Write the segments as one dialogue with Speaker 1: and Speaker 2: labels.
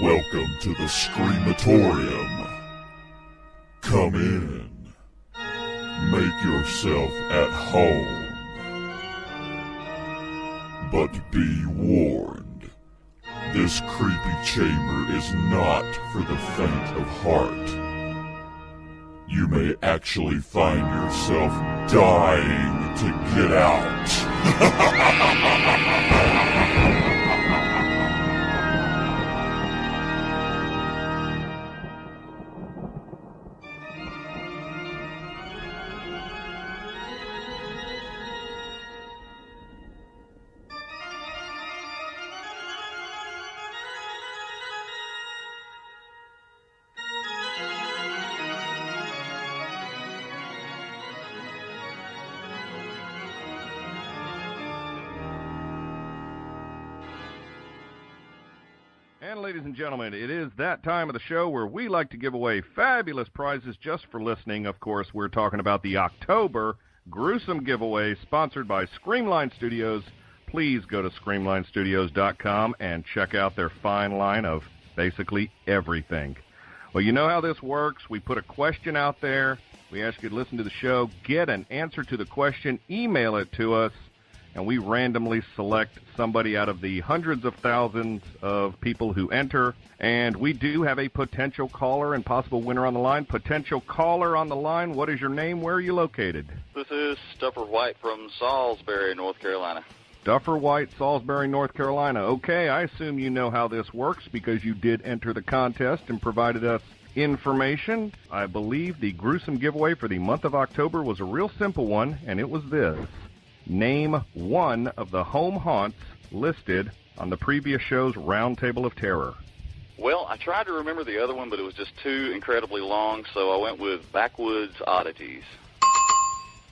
Speaker 1: Welcome to the Screamatorium. Come in. Make yourself at home. But be warned, this creepy chamber is not for the faint of heart. You may actually find yourself dying to get out.
Speaker 2: And ladies and gentlemen, it is that time of the show where we like to give away fabulous prizes just for listening. Of course, we're talking about the October gruesome giveaway sponsored by Screamline Studios. Please go to screamlinestudios.com and check out their fine line of basically everything. Well, you know how this works. We put a question out there. We ask you to listen to the show, get an answer to the question, email it to us, and we randomly select somebody out of the hundreds of thousands of people who enter. And we do have a potential caller and possible winner on the line. Potential caller on the line, what is your name? Where are you located?
Speaker 3: This is Stuffer White from Salisbury, North Carolina.
Speaker 2: Stuffer White, Salisbury, North Carolina. Okay, I assume you know how this works because you did enter the contest and provided us information. I believe the gruesome giveaway for the month of October was a real simple one, and it was this. Name one of the home haunts listed on the previous show's Roundtable of Terror.
Speaker 3: Well, I tried to remember the other one, but it was just too incredibly long, so I went with Backwoods Oddities.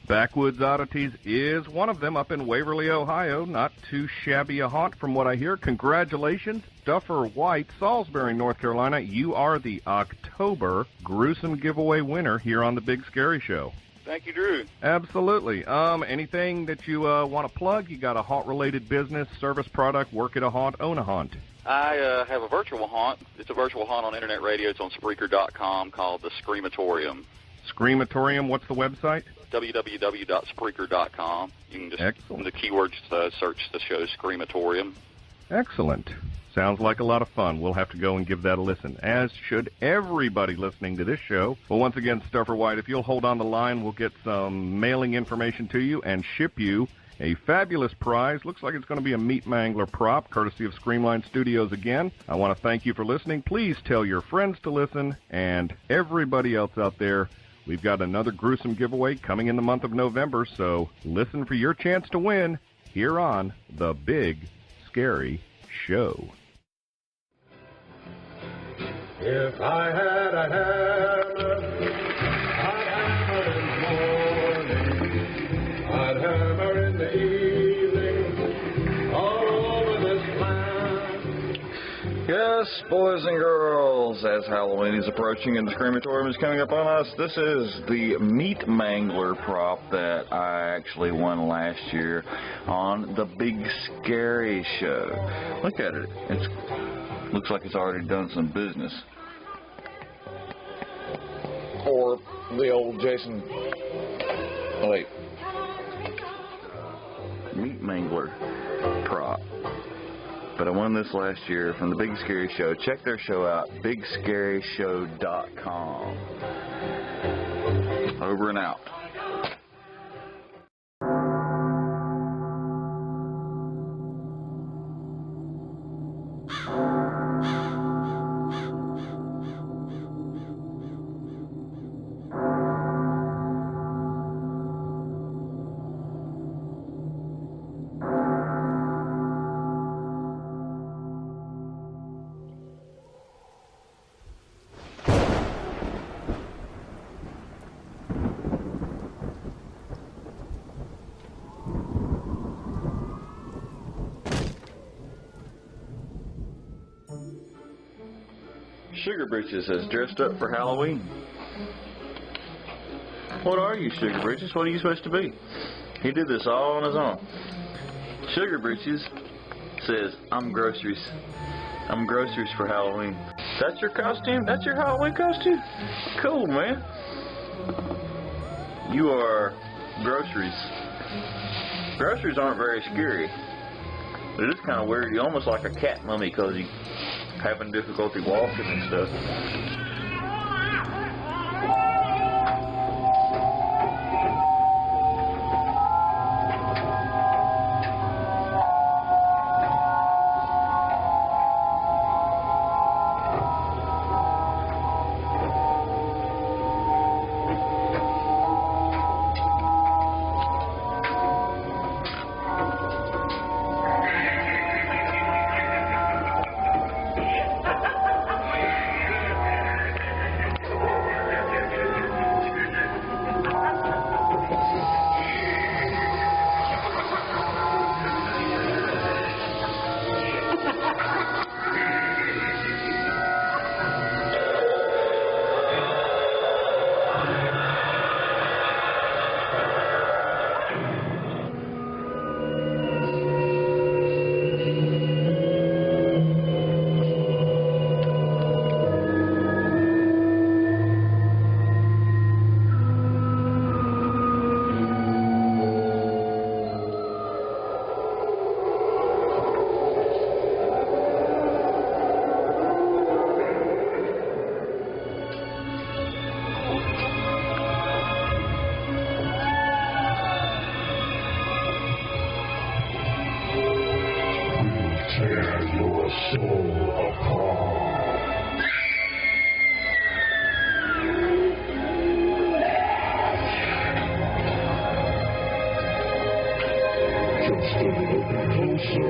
Speaker 2: Backwoods Oddities is one of them up in Waverly, Ohio. Not too shabby a haunt from what I hear. Congratulations, Stuffer White, Salisbury, North Carolina. You are the October gruesome giveaway winner here on the Big Scary Show.
Speaker 3: Thank you, Drew.
Speaker 2: Absolutely. Anything that you want to plug? You got a haunt-related business, service product, work at a haunt, own a haunt?
Speaker 3: I have a virtual haunt. It's a virtual haunt on internet radio. It's on Spreaker.com called the Screamatorium.
Speaker 2: Screamatorium, what's the website?
Speaker 3: www.spreaker.com. You can just,
Speaker 2: Excellent.
Speaker 3: the keywords search the show Screamatorium.
Speaker 2: Excellent. Sounds like a lot of fun. We'll have to go and give that a listen, as should everybody listening to this show. Well, once again, Stuffer White, if you'll hold on the line, we'll get some mailing information to you and ship you a fabulous prize. Looks like it's going to be a meat mangler prop, courtesy of Screamline Studios again. I want to thank you for listening. Please tell your friends to listen, and everybody else out there, we've got another gruesome giveaway coming in the month of November, so listen for your chance to win here on The Big Scary Show.
Speaker 4: If I had a hammer, I'd hammer in the morning, I'd hammer in the evening, all over this land.
Speaker 5: Yes, boys and girls, as Halloween is approaching and the Screamatorium is coming up on us, this is the meat mangler prop that I actually won last year on the Big Scary Show. Look at it. Looks like it's already done some business.
Speaker 6: Or the old Jason. Oh, wait.
Speaker 5: Meat mangler prop. But I won this last year from the Big Scary Show. Check their show out, bigscaryshow.com. Over and out. Sugar Britches has dressed up for Halloween. What are you, Sugar Britches? What are you supposed to be? He did this all on his own. Sugar Britches says, I'm groceries. I'm groceries for Halloween. That's your costume? That's your Halloween costume? Cool, man. You are groceries. Groceries aren't very scary. It is kind of weird. You're almost like a cat mummy because you're having difficulty walking and stuff.
Speaker 1: Tear your soul apart. Just a little bit closer.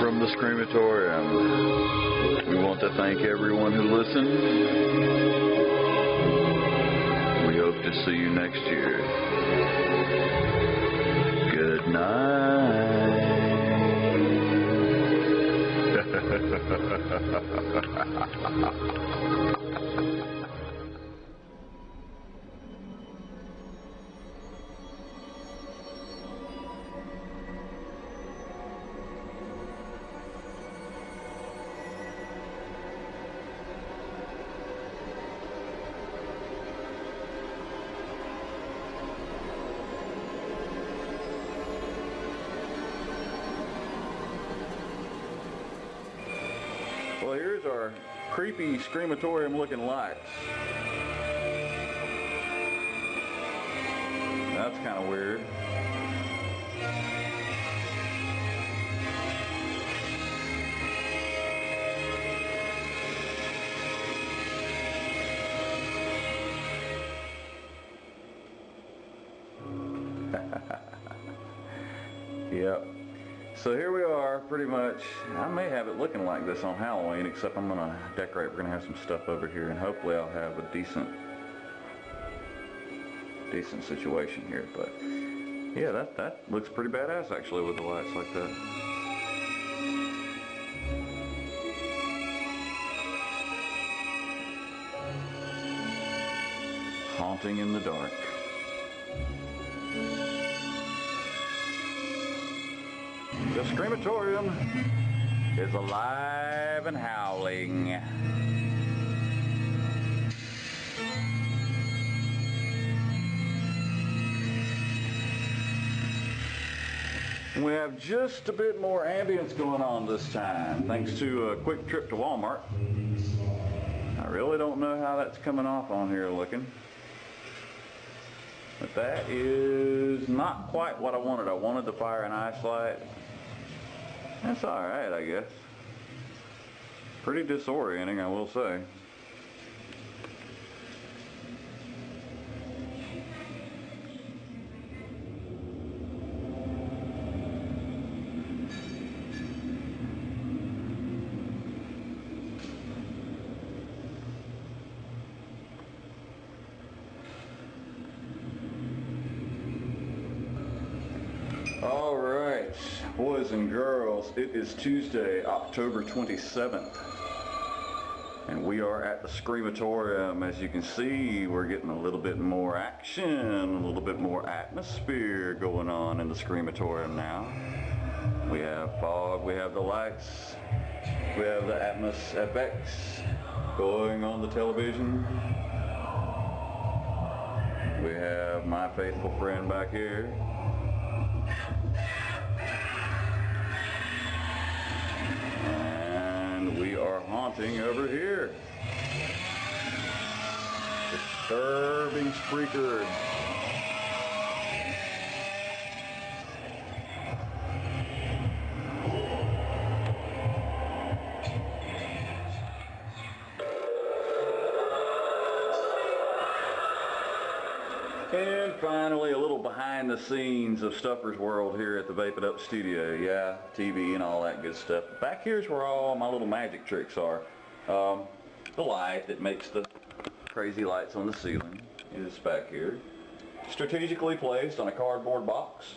Speaker 5: From the Screamatorium, we want to thank everyone who listened. We hope to see you next year. Good night. Well, here's our creepy Screamatorium looking lights. That's kind of weird. Yep. So here we are, pretty much. I may have it looking like this on Halloween, except I'm going to decorate. We're going to have some stuff over here, and hopefully I'll have a decent situation here. But yeah, that looks pretty badass actually with the lights like that. Haunting in the dark. The Screamatorium is alive and howling. We have just a bit more ambience going on this time, thanks to a quick trip to Walmart. I really don't know how that's coming off on here looking. But that is not quite what I wanted. I wanted the fire and ice light. That's alright, I guess. Pretty disorienting, I will say. Alright, boys and girls, it is Tuesday, October 27th. And we are at the Screamatorium. As you can see, we're getting a little bit more action, a little bit more atmosphere going on in the Screamatorium now. We have fog, we have the lights, we have the Atmos FX going on the television. We have my faithful friend back here. And we are haunting over here. Disturbing Spreaker. And finally, a little behind the scenes of Stuffer's World here at the Vape It Up studio. Yeah, TV and all that good stuff. Back here's where all my little magic tricks are. The light that makes the crazy lights on the ceiling is back here. Strategically placed on a cardboard box.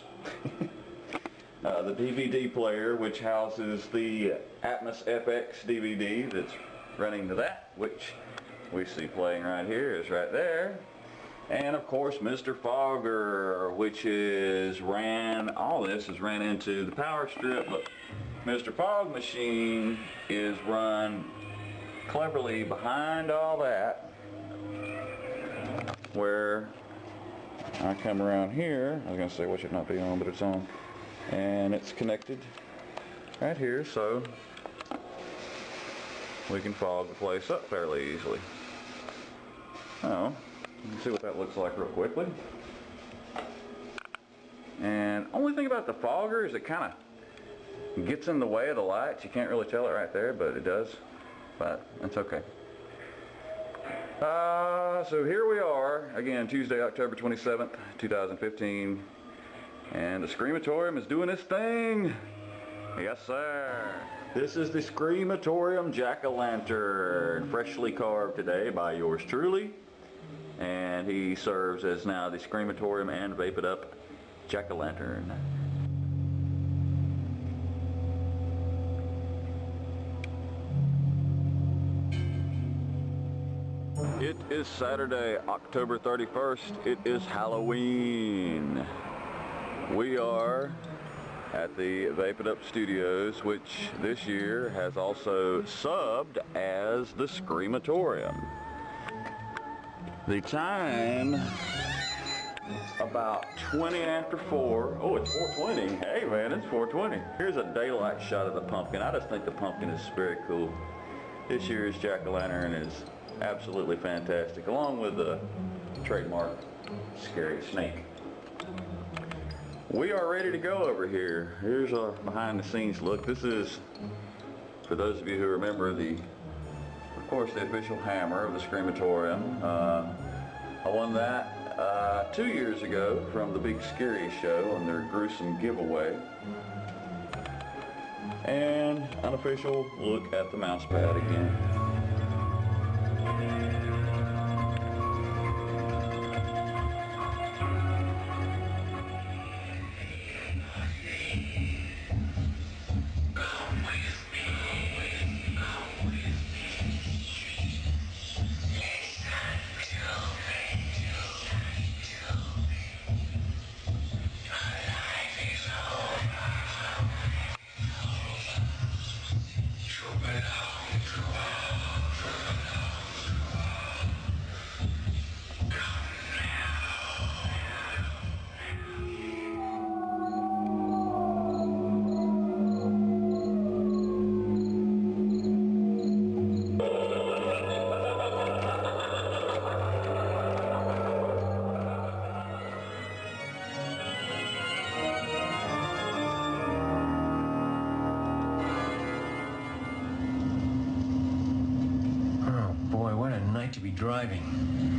Speaker 5: The DVD player, which houses the Atmos FX DVD that's running to that, which we see playing right here, is right there. And of course, Mr. Fogger, which is all this is ran into the power strip, but Mr. Fog Machine is run cleverly behind all that, where I come around here. I was going to say, what should not be on, but it's on. And it's connected right here, so we can fog the place up fairly easily. Oh. You can see what that looks like real quickly. And only thing about the fogger is it kind of gets in the way of the lights. You can't really tell it right there, but it does. But it's okay. So here we are, again, Tuesday, October 27th, 2015. And the Screamatorium is doing its thing. Yes, sir. This is the Screamatorium Jack-o'-lantern, freshly carved today by yours truly. And he serves as now the Screamatorium and Vape It Up Jack-o'-lantern. It is Saturday, October 31st. It is Halloween. We are at the Vape It Up Studios, which this year has also subbed as the Screamatorium. The time, about 20 after 4. Oh, it's 4:20. Hey man, it's 4:20. Here's a daylight shot of the pumpkin. I just think the pumpkin is very cool. This year's jack-o'-lantern is absolutely fantastic, along with the trademark scary snake. We are ready to go over here. Here's a behind the scenes look. This is, for those of you who remember, of course, the official hammer of the Screamatorium. I won that 2 years ago from the Big Scary Show on their gruesome giveaway. And unofficial look at the mouse pad again.
Speaker 7: To be driving,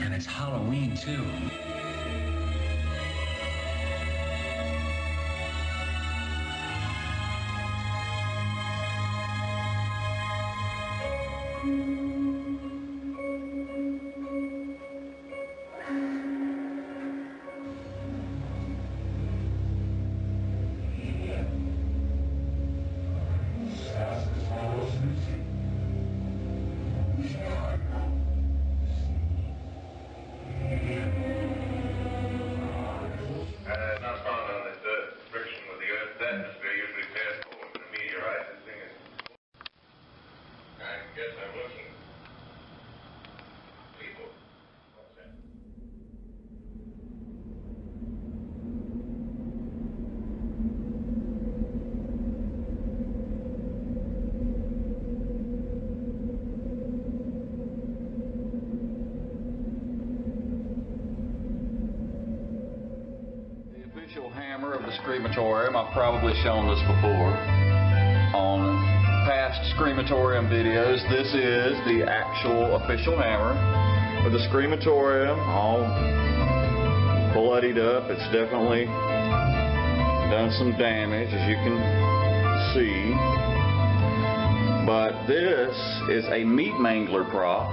Speaker 7: and it's Halloween too.
Speaker 5: hammer of the Screamatorium. I've probably shown this before on past Screamatorium videos. This is the actual official hammer of the Screamatorium, all bloodied up. It's definitely done some damage, as you can see. But this is a meat mangler prop.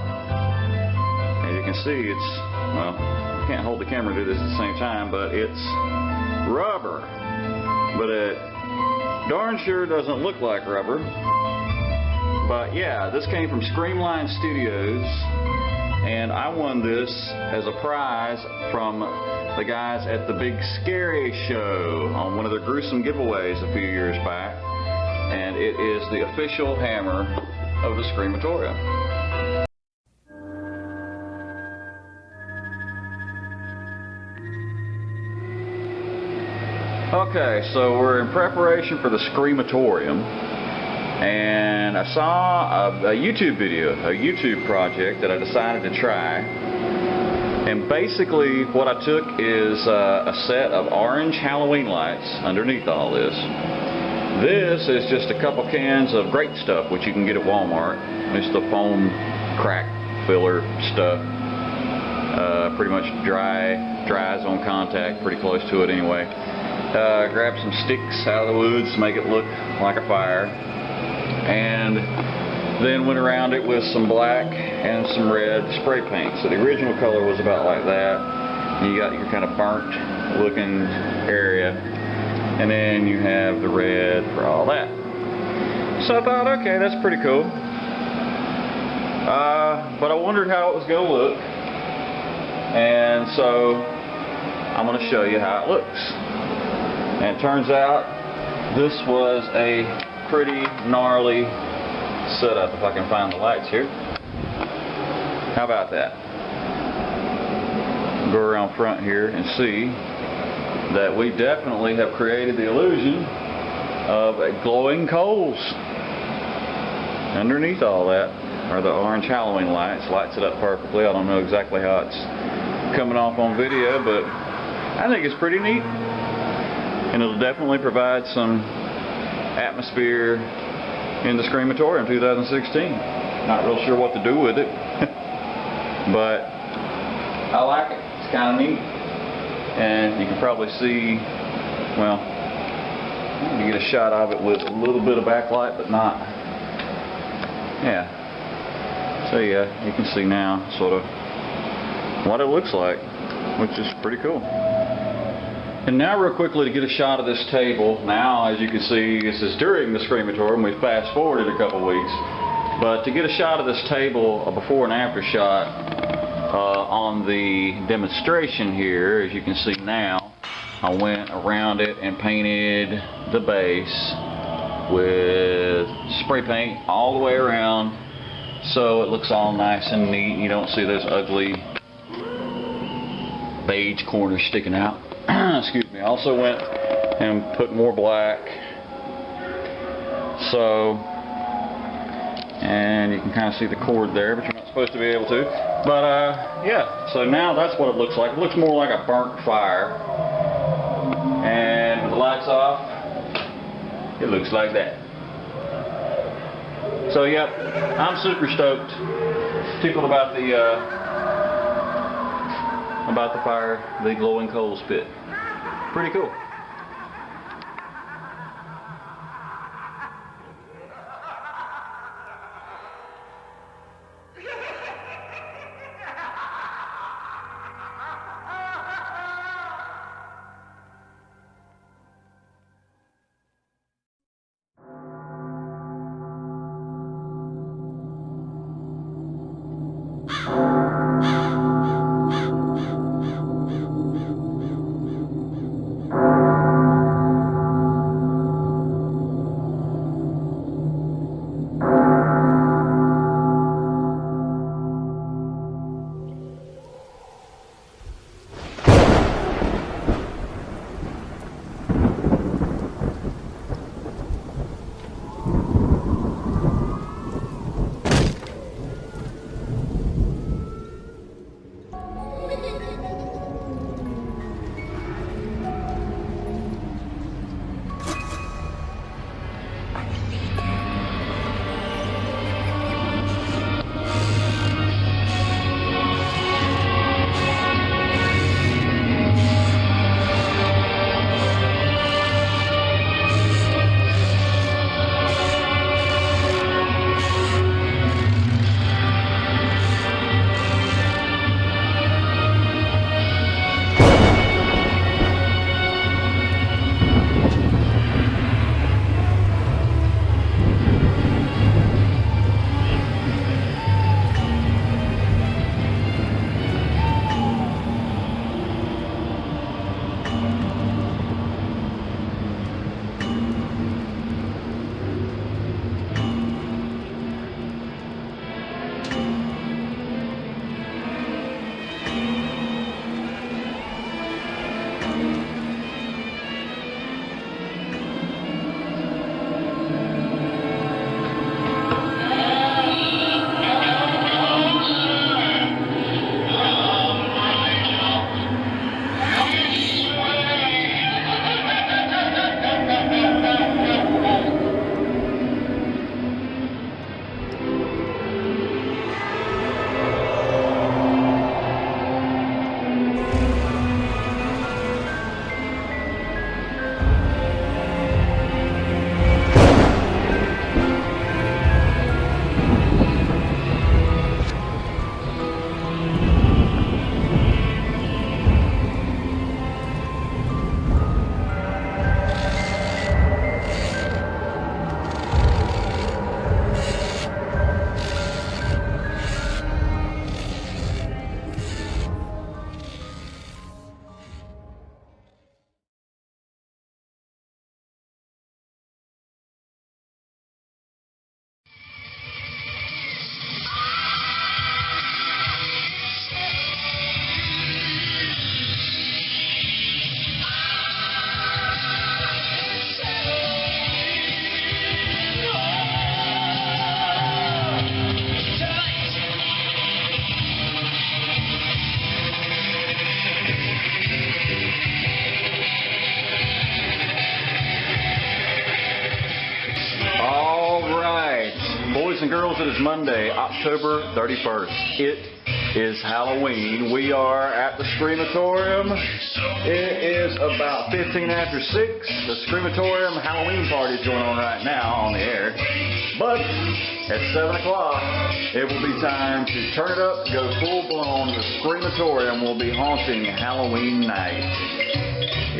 Speaker 5: As you can see, it's, well, I can't hold the camera and do this at the same time, but it's rubber. But it darn sure doesn't look like rubber. But yeah, this came from Screamline Studios, and I won this as a prize from the guys at the Big Scary Show on one of their gruesome giveaways a few years back. And it is the official hammer of the Screamatorium. Okay, so we're in preparation for the Screamatorium, and I saw a YouTube video, a YouTube project that I decided to try. And basically what I took is a set of orange Halloween lights underneath all this. This is just a couple cans of great stuff, which you can get at Walmart. It's the foam crack filler stuff. Pretty much dries on contact, pretty close to it anyway. Grabbed some sticks out of the woods to make it look like a fire, and then went around it with some black and some red spray paint. So the original color was about like that, and you got your kind of burnt looking area, and then you have the red for all that. So I thought, okay, that's pretty cool, but I wondered how it was going to look, and so I'm going to show you how it looks. And it turns out this was a pretty gnarly setup, if I can find the lights here. How about that? Go around front here and see that we definitely have created the illusion of glowing coals. Underneath all that are the orange Halloween lights. Lights it up perfectly. I don't know exactly how it's coming off on video, but I think it's pretty neat. And it'll definitely provide some atmosphere in the Screamatorium 2016. Not real sure what to do with it, but I like it. It's kind of neat. And you can probably see, well, you get a shot of it with a little bit of backlight, but not. Yeah. So yeah, you can see now sort of what it looks like, which is pretty cool. And now real quickly to get a shot of this table. Now, as you can see, this is during the Screamatorium. We fast forwarded a couple weeks. But to get a shot of this table, a before and after shot on the demonstration here, as you can see now, I went around it and painted the base with spray paint all the way around, so it looks all nice and neat. You don't see those ugly beige corners sticking out. Excuse me. I also went and put more black, so, and you can kind of see the cord there, but you're not supposed to be able to. But yeah, so now that's what it looks like. It looks more like a burnt fire, and with the lights off, it looks like that. So yep, I'm super stoked, tickled about the fire, the glowing coals pit. Pretty cool. and girls, it is Monday, October 31st. It is Halloween. We are at the Screamatorium. It is about 15 after 6. The Screamatorium Halloween party is going on right now on the air. But at 7 o'clock, it will be time to turn it up, go full blown. The Screamatorium will be haunting Halloween night.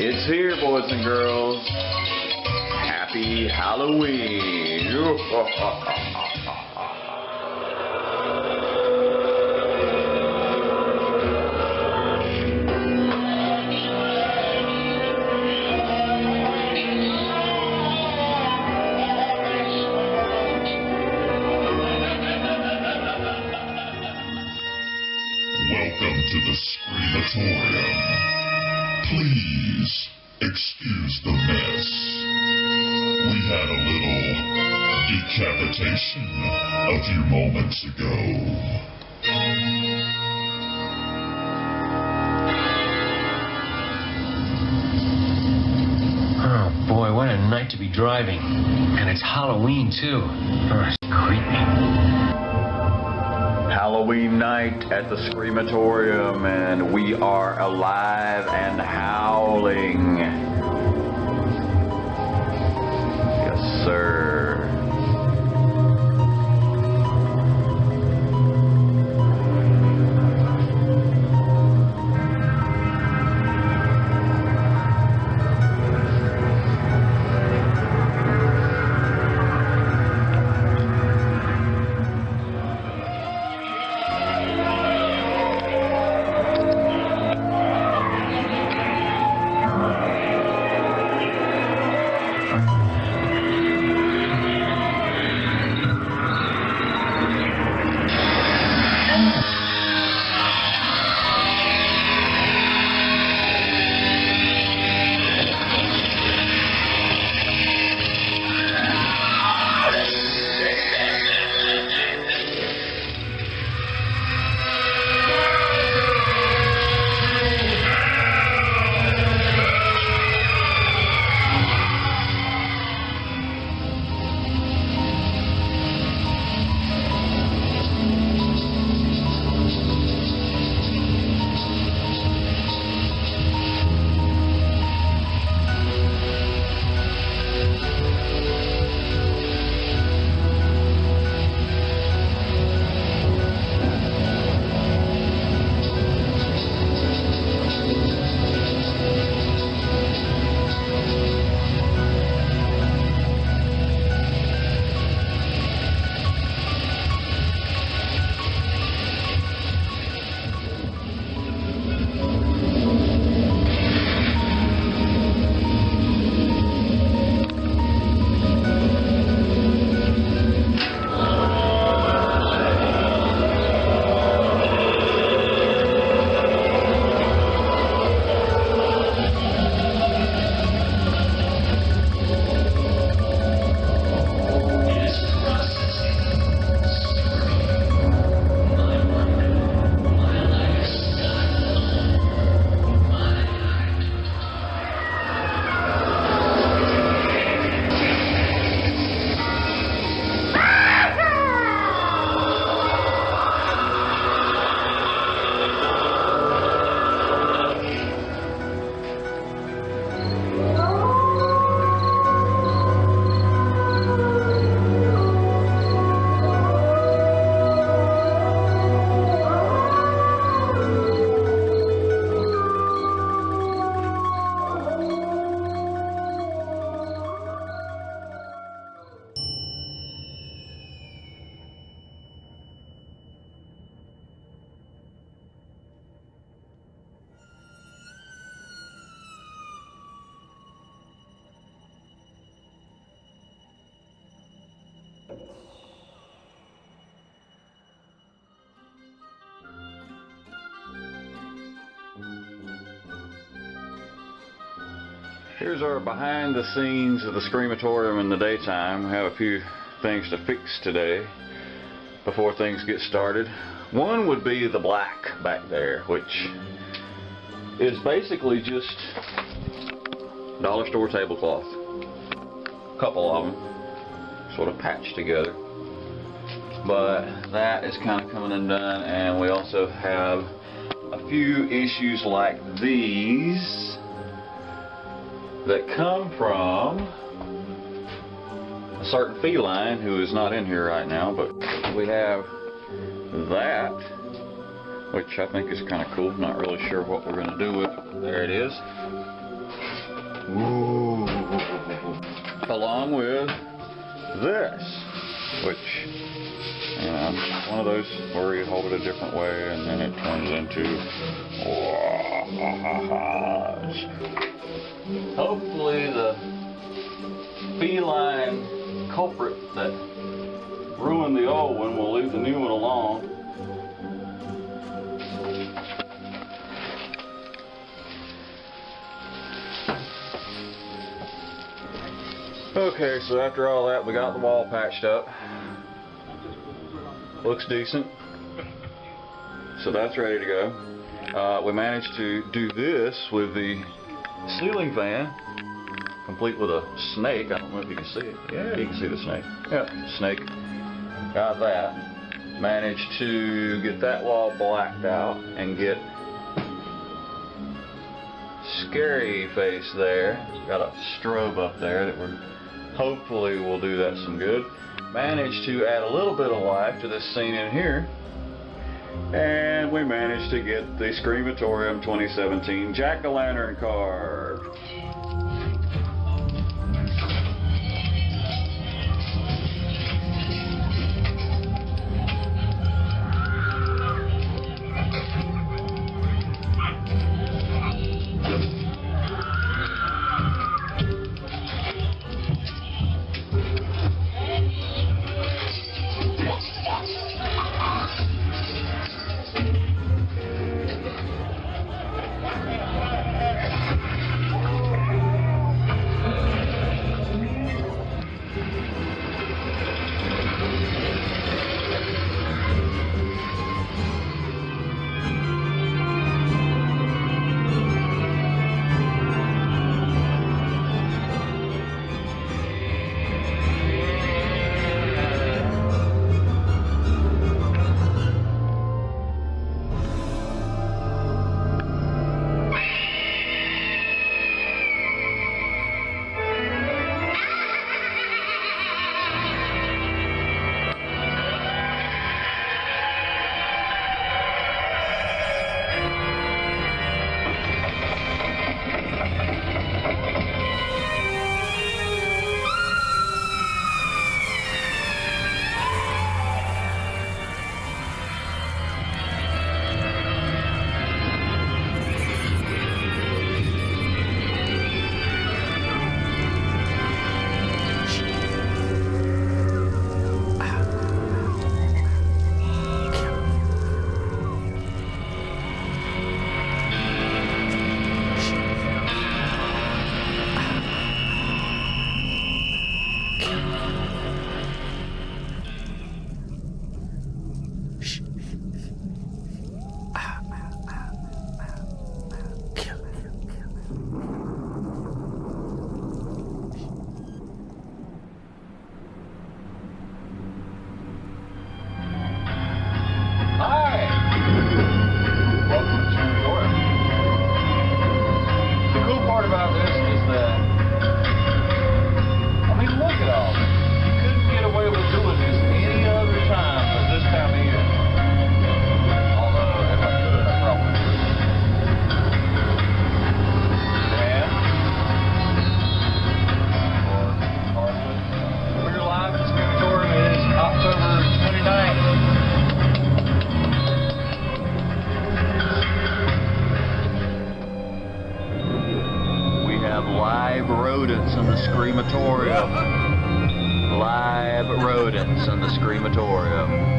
Speaker 5: It's here, boys and girls. Happy Halloween.
Speaker 1: Welcome to the Screamatorium. Please excuse the mess. We had a little decapitation a few moments ago.
Speaker 7: Oh boy, what a night to be driving. And it's Halloween too. Oh, it's creepy.
Speaker 5: Halloween night at the Screamatorium, and we are alive and howling. Yes, sir. Here's our behind the scenes of the Screamatorium in the daytime. We have a few things to fix today before things get started. One would be the black back there, which is basically just dollar store tablecloth. A couple of them sort of patched together. but that is kind of coming undone, and we also have a few issues like these that come from a certain feline who is not in here right now, but we have that, which I think is kind of cool. Not really sure what we're going to do with it. There it is. Ooh. Along with this, which, you know, one of those where you hold it a different way and then it turns into hopefully the feline culprit that ruined the old one will leave the new one alone. Okay, so after all that, we got the wall patched up. Looks decent. So that's ready to go. We managed to do this with the ceiling fan, complete with a snake. I don't know if you can see it. Yeah, you can see the snake. Yeah, snake. Got that. Managed to get that wall blacked out and get Scary Face there. Got a strobe up there that we're hopefully will do that some good. Managed to add a little bit of life to this scene in here. And we managed to get the Screamatorium 2017 Jack-o'-lantern carved. Live rodents in the Screamatorium. Live rodents in the Screamatorium.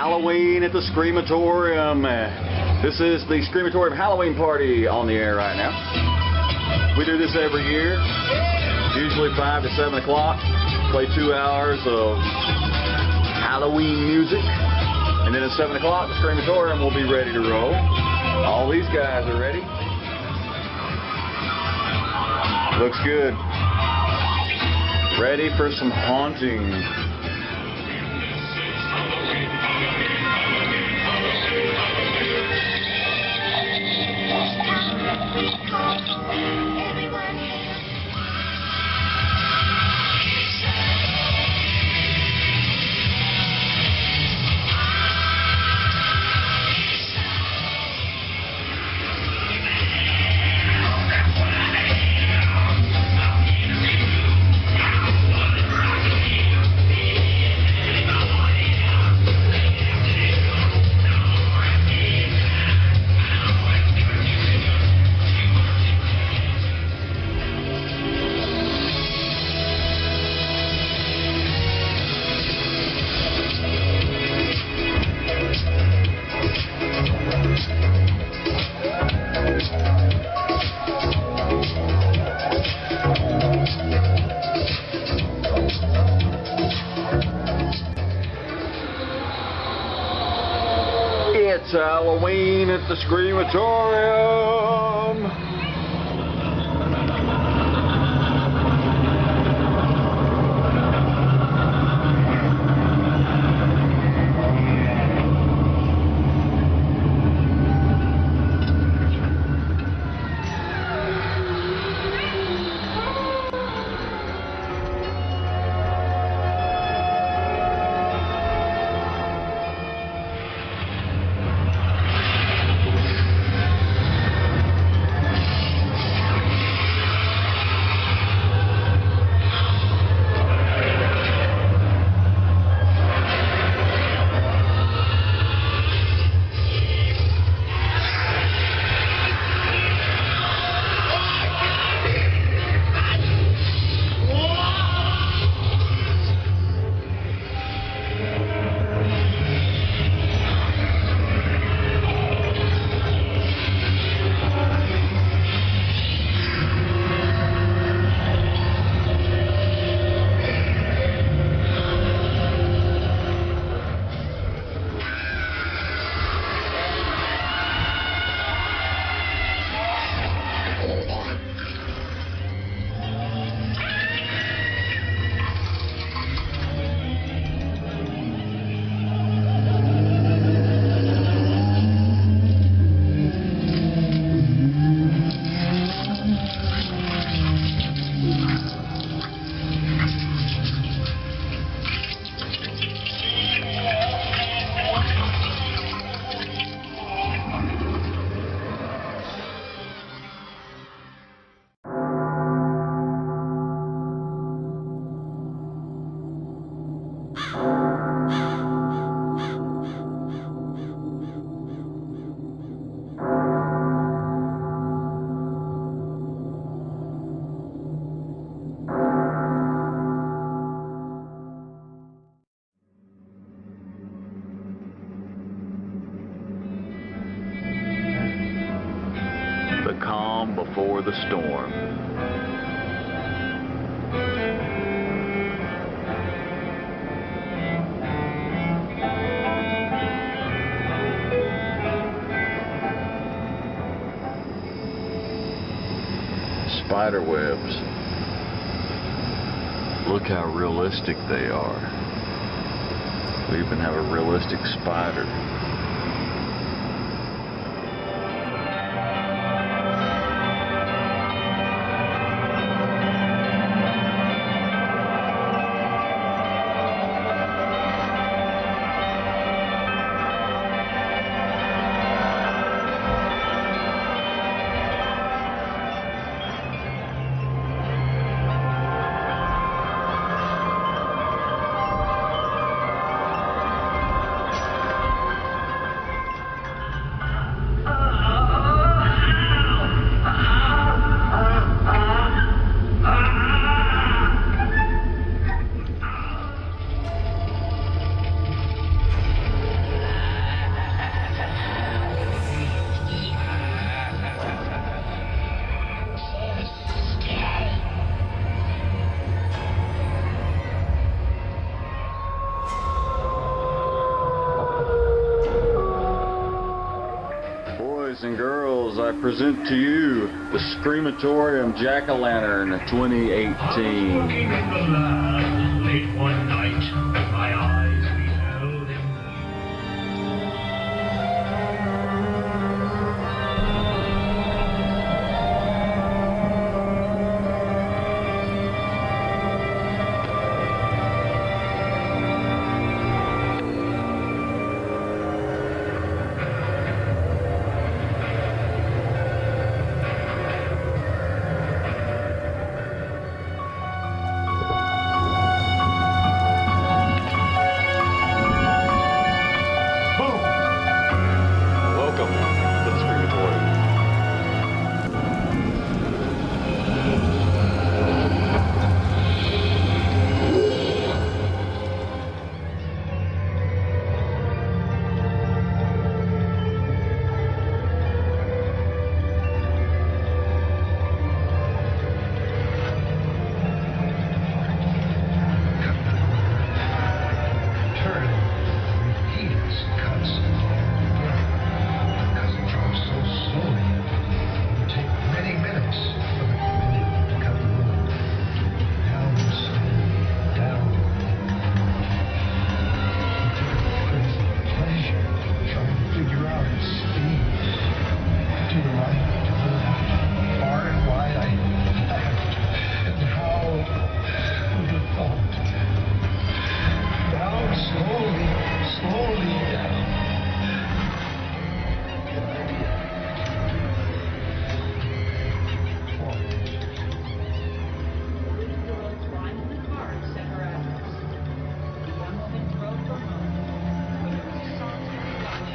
Speaker 5: Halloween at the Screamatorium. This is the Screamatorium Halloween party on the air right now. We do this every year, usually 5 to 7 o'clock. Play 2 hours of Halloween music, and then at 7 o'clock, the Screamatorium will be ready to roll. All these guys are ready. Looks good. Ready for some haunting. It's Halloween at the Screamatorium. The calm before the storm. Spider webs. Look how realistic they are. We even have a realistic spider. I present to you the Screamatorium Jack-O-Lantern 2018.
Speaker 8: Walking in the land late one night, my eyes beheld him.
Speaker 5: Welcome to the Screamatorium.
Speaker 8: Turn, repeats, cuts, because it drops so slowly. It would take many minutes for the pendulum to cut the room. Down slowly, down. It took a crazy pleasure trying to figure out its speed. To the right, to the left, far and wide I laughed. And how who'd have thought? Down slowly, slowly down.
Speaker 9: Lying in the car said her address. The young woman drove her home, but it was a solitary watch.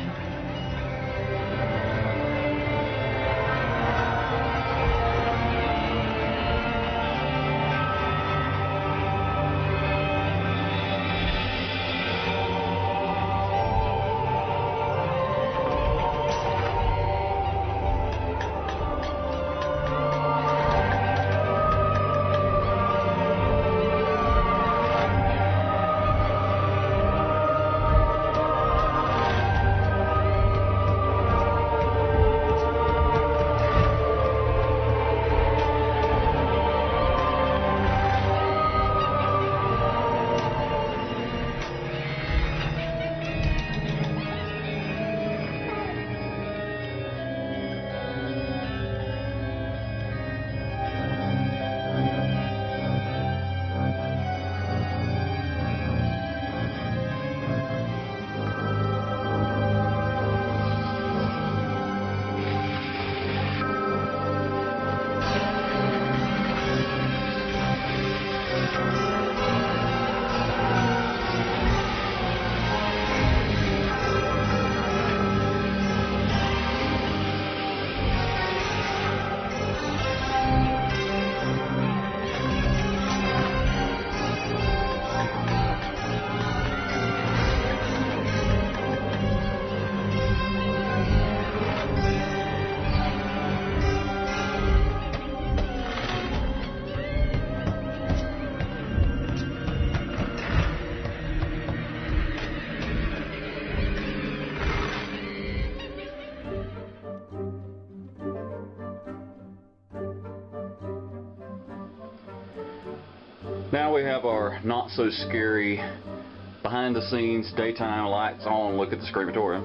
Speaker 5: Now we have our not so scary behind the scenes daytime lights on look at the Screamatorium.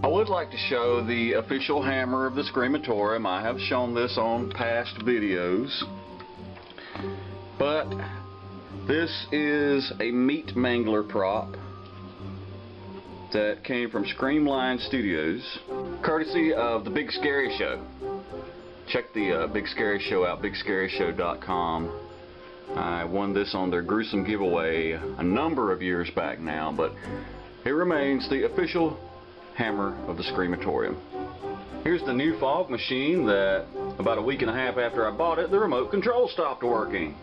Speaker 5: I would like to show the official hammer of the Screamatorium. I have shown this on past videos, but this is a meat mangler prop that came from Screamline Studios, courtesy of the Big Scary Show. Check the Big Scary Show out, bigscaryshow.com. I won this on their gruesome giveaway a number of years back now, but it remains the official hammer of the Screamatorium. Here's the new fog machine that about a week and a half after I bought it, the remote control stopped working.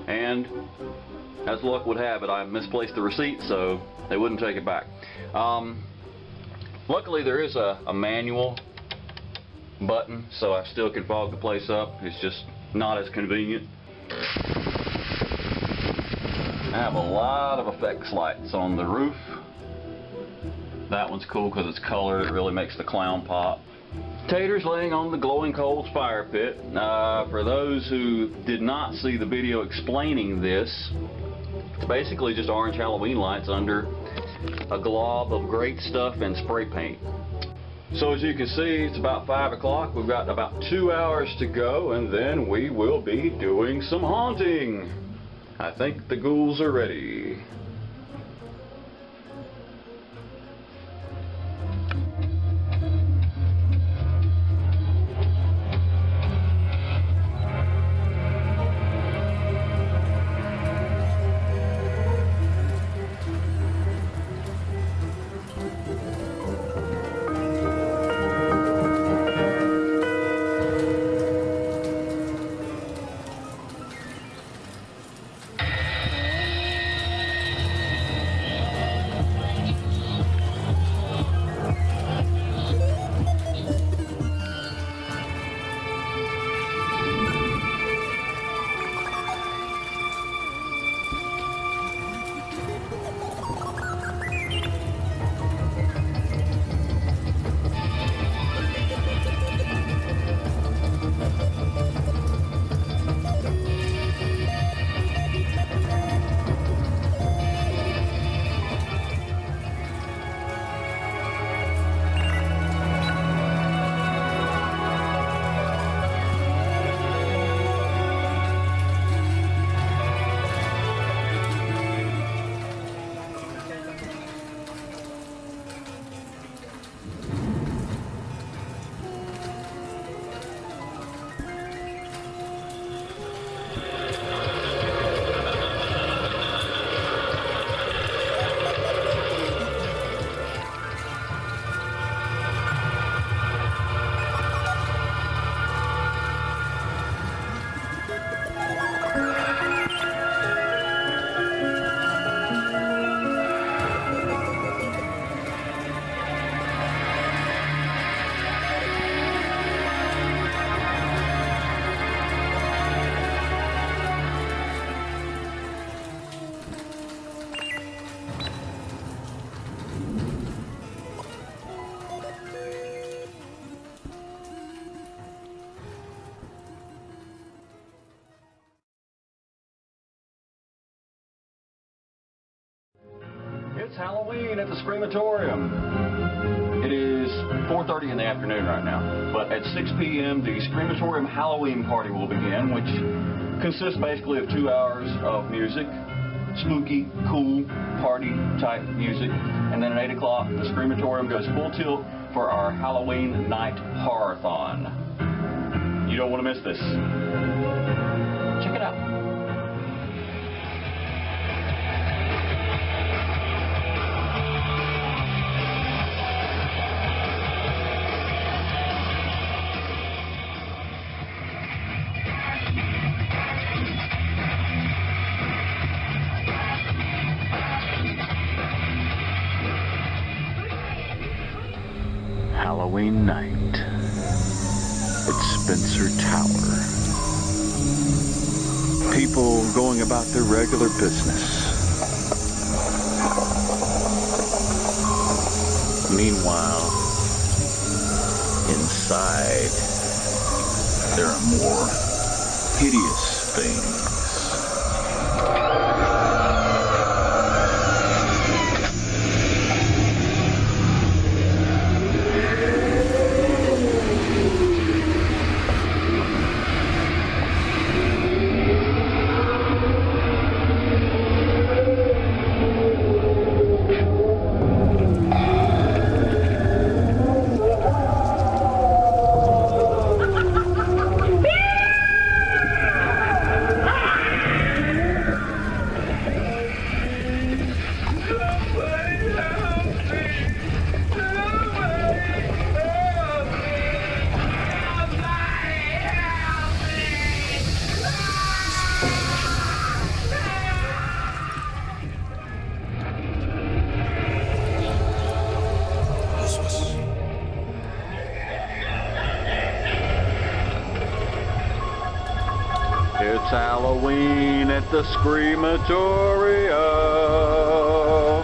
Speaker 5: And as luck would have it, I misplaced the receipt, so they wouldn't take it back. Luckily there is a manual button, so I still can fog the place up. It's just not as convenient. I have a lot of effects lights on the roof. That one's cool because it's colored. It really makes the clown pop.
Speaker 3: Taters laying on the glowing coals fire pit. For those who did not see the video explaining this, it's basically just orange Halloween lights under a glob of great stuff and spray paint. So as you can see, it's about 5 o'clock. We've got about 2 hours to go, and then we will be doing some haunting. I think the ghouls are ready. It's Halloween at the Screamatorium. It is 4:30 in the afternoon right now, but at 6 p.m. the Screamatorium Halloween party will begin, which consists basically of 2 hours of music, spooky, cool, party type music, and then at 8 o'clock the Screamatorium goes full tilt for our Halloween night horror-thon. You don't want to miss this. Check it out. Halloween night at Spencer Tower. People going about their regular business. Meanwhile, inside, there are more hideous things. It's Halloween at the Screamatorium.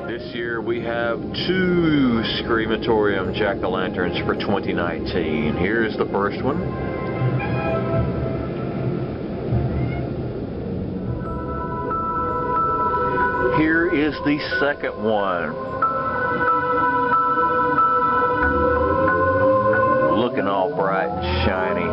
Speaker 10: This year we have 2 Screamatorium jack-o'-lanterns for 2019. Here's the first one. Here is the second one. Looking all bright and shiny.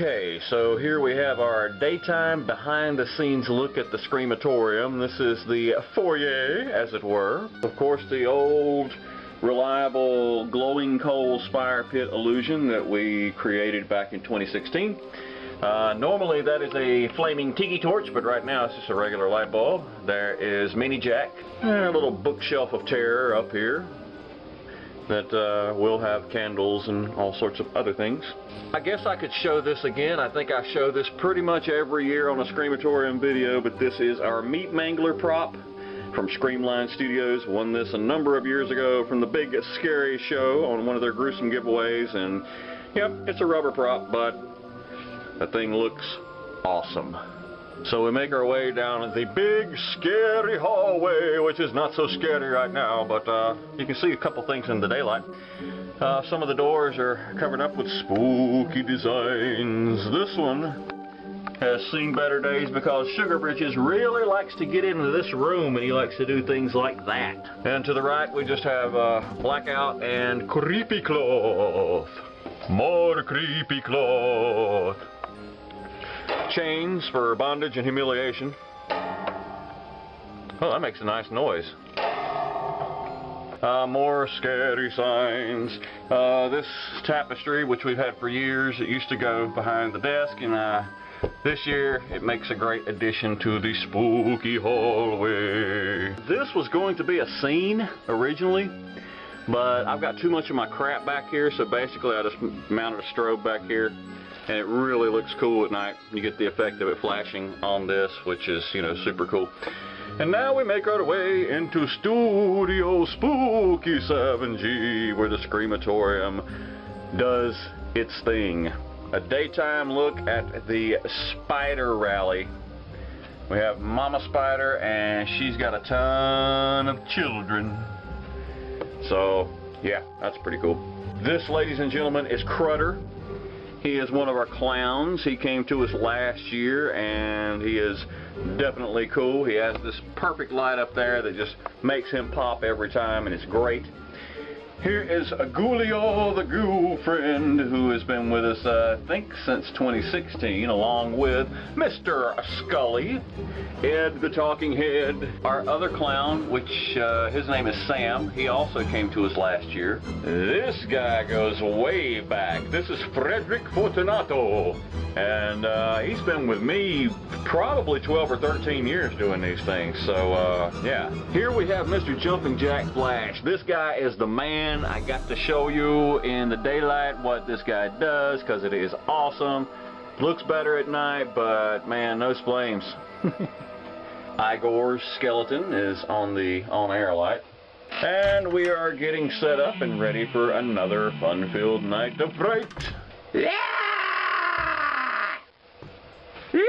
Speaker 10: Okay, so here we have our daytime behind-the-scenes look at the Screamatorium. This is the foyer, as it were. Of course, the old, reliable, glowing coal spire pit illusion that we created back in 2016. Normally that is a flaming tiki torch, but right now it's just a regular light bulb. There is Mini Jack, a little bookshelf of terror up here that will have candles and all sorts of other things. I guess I could show this again. I think I show this pretty much every year on a Screamatorium video, but this is our Meat Mangler prop from Screamline Studios. Won this a number of years ago from the Big Scary Show on one of their gruesome giveaways, and yep, it's a rubber prop, but the thing looks awesome. So we make our way down the big scary hallway, which is not so scary right now, but you can see a couple things in the daylight. Some of the doors are covered up with spooky designs. This one has seen better days because Sugar Britches really likes to get into this room, and he likes to do things like that. And to the right we just have Blackout and Creepy Cloth. More Creepy Cloth. Chains for bondage and humiliation. Oh, that makes a nice noise. More scary signs. This tapestry, which we've had for years, it used to go behind the desk, and this year it makes a great addition to the spooky hallway. This was going to be a scene originally, but I've got too much of my crap back here, so basically I just mounted a strobe back here. And it really looks cool at night. You get the effect of it flashing on this, which is, you know, super cool. And now we make our way into Studio Spooky 7G, where the Screamatorium does its thing. A daytime look at the Spider Rally. We have Mama Spider, and she's got a ton of children. So, yeah, that's pretty cool. This, ladies and gentlemen, is Crutter. He is one of our clowns. He came to us last year, and he is definitely cool. He has this perfect light up there that just makes him pop every time, and it's great. Here is Ghouliel, the ghoul friend, who has been with us, I think, since 2016, along with Mr. Scully, Ed the Talking Head, our other clown, which his name is Sam. He also came to us last year. This guy goes way back. This is Frederick Fortunato, and he's been with me probably 12 or 13 years doing these things, so yeah. Here we have Mr. Jumping Jack Flash. This guy is the man. I got to show you in the daylight what this guy does, because it is awesome. Looks better at night, but man, no flames. Igor's skeleton is on the on-air light. And we are getting set up and ready for another fun-filled night of fright. Yeah! Yeah!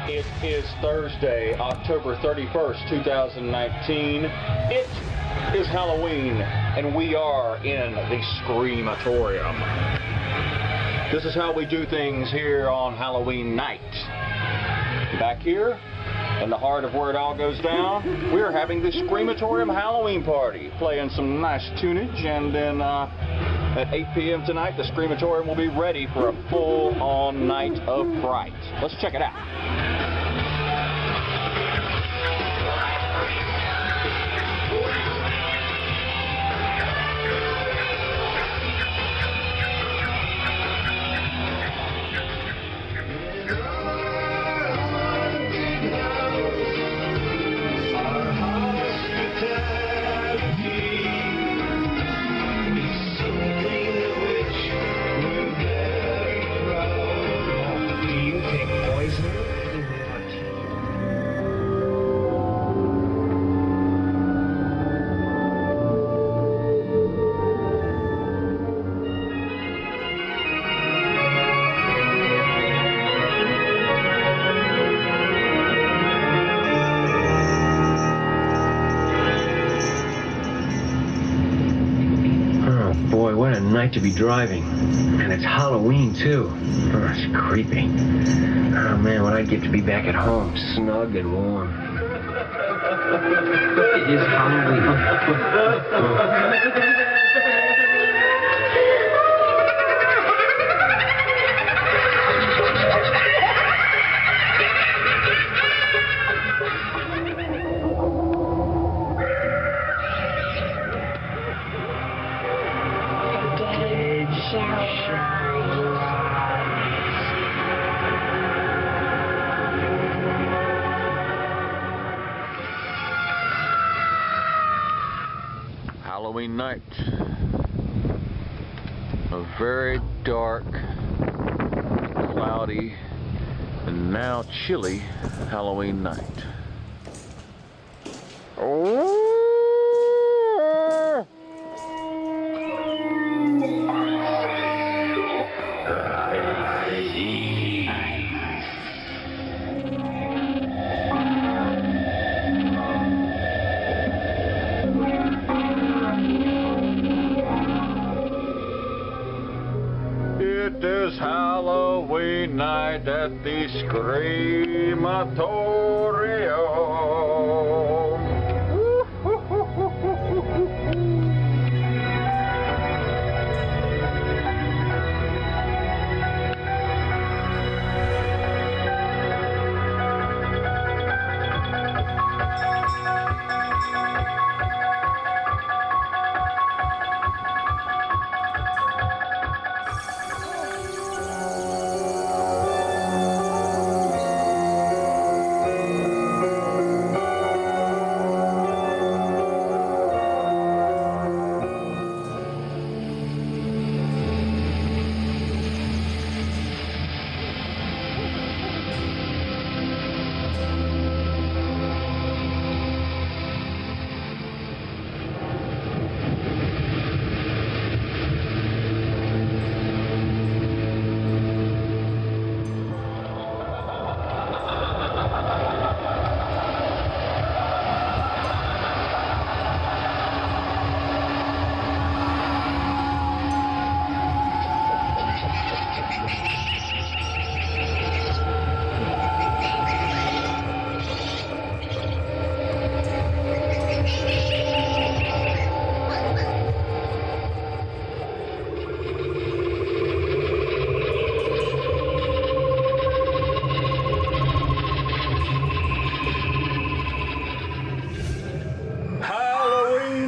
Speaker 3: It is Thursday, October 31st, 2019. It is Halloween, and we are in the Screamatorium. This is how we do things here on Halloween night. Back here, in the heart of where it all goes down, we're having the Screamatorium Halloween party, playing some nice tunage, and then at 8 p.m. tonight, the Screamatorium will be ready for a full-on night of fright. Let's check it out.
Speaker 7: Boy, what a night to be driving. And it's Halloween, too. Oh, it's creepy. Oh, man, what I'd give to be back at home, snug and warm. It is Halloween.
Speaker 5: Halloween night. A very dark, cloudy, and now chilly Halloween night. Oh! It is Halloween night at the Screamatorium.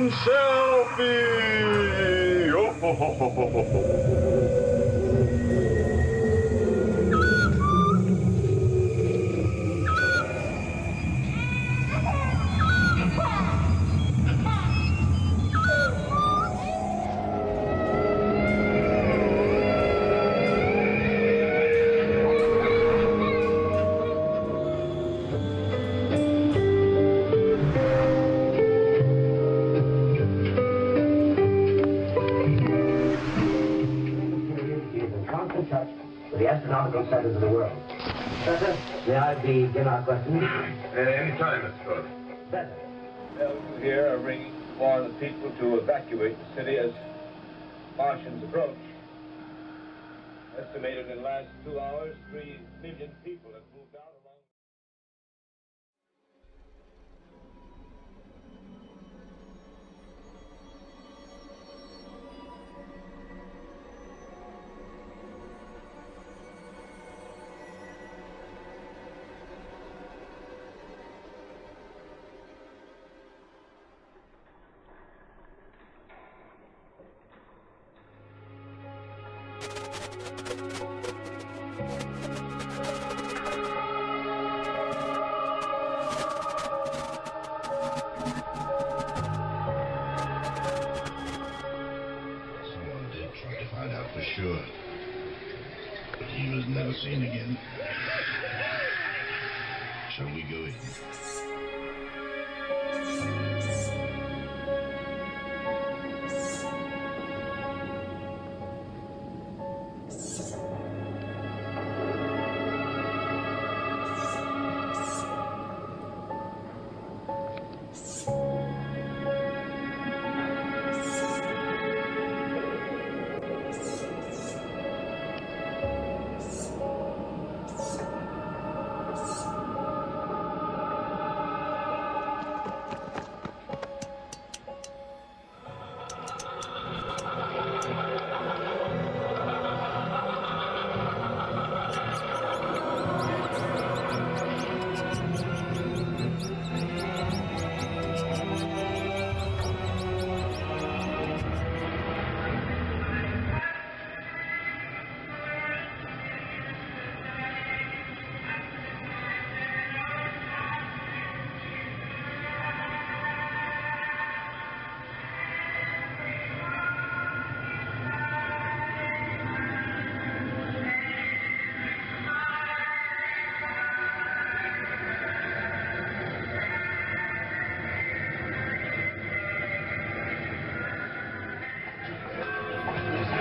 Speaker 5: Selfie! Oh, ho, ho, ho, ho, ho.
Speaker 11: With the astronomical centers of the world.
Speaker 7: May I begin our questions?
Speaker 4: Any time, Mr. Ford.
Speaker 11: Bells here are ringing to warn the people to evacuate the city as Martians approach. Estimated in the last 2 hours, 3 million people have moved out along.
Speaker 8: Someone did try to find out for sure, but he was never seen again. Shall we go in?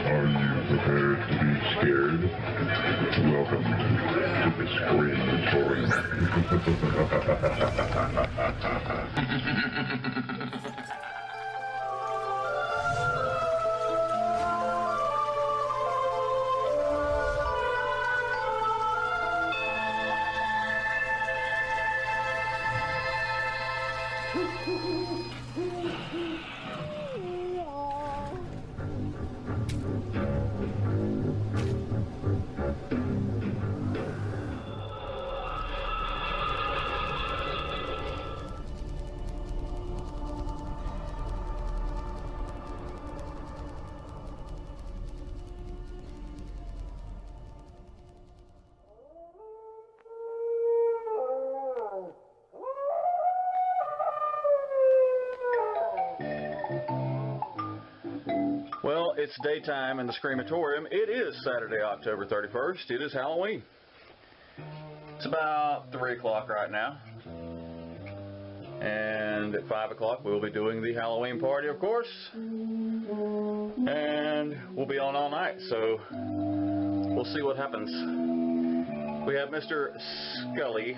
Speaker 1: Are you prepared to be scared? Welcome to the Screamatorium.
Speaker 10: Well, it's daytime in the Screamatorium. It is Saturday, October 31st. It is Halloween. It's about 3 o'clock right now. And at 5 o'clock we'll be doing the Halloween party, of course. And we'll be on all night, so we'll see what happens. We have Mr. Scully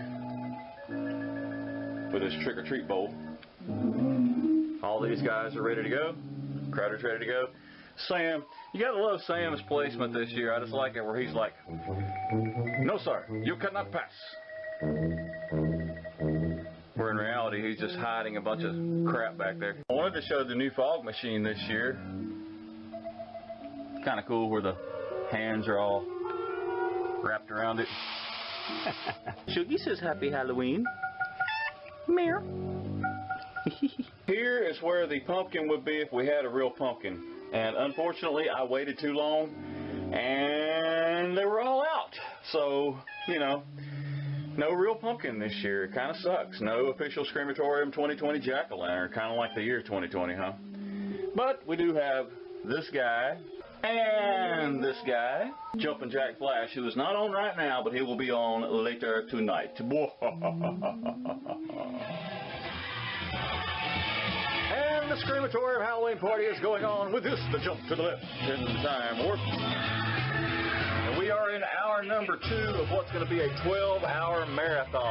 Speaker 10: with his trick-or-treat bowl. All these guys are ready to go. Crowder's ready to go. Sam, you gotta love Sam's placement this year. I just like it where he's like, "No, sir, you cannot pass." Where in reality, he's just hiding a bunch of crap back there. I wanted to show the new fog machine this year. It's kind of cool where the hands are all wrapped around it. Shuggy says Happy Halloween. Meow. Here is where the pumpkin would be if we had a real pumpkin. And unfortunately, I waited too long, and they were all out. So, you know, no real pumpkin this year. It kind of sucks. No official Screamatorium 2020 jack-o'-lantern. Kind of like the year 2020, huh? But we do have this guy and this guy, Jumpin' Jack Flash, who is not on right now, but he will be on later tonight. And the Screamatorium Halloween party is going on with this, the jump to the left in the time warp. And we are in hour
Speaker 5: hour number 2 of what's going to be a 12-hour marathon.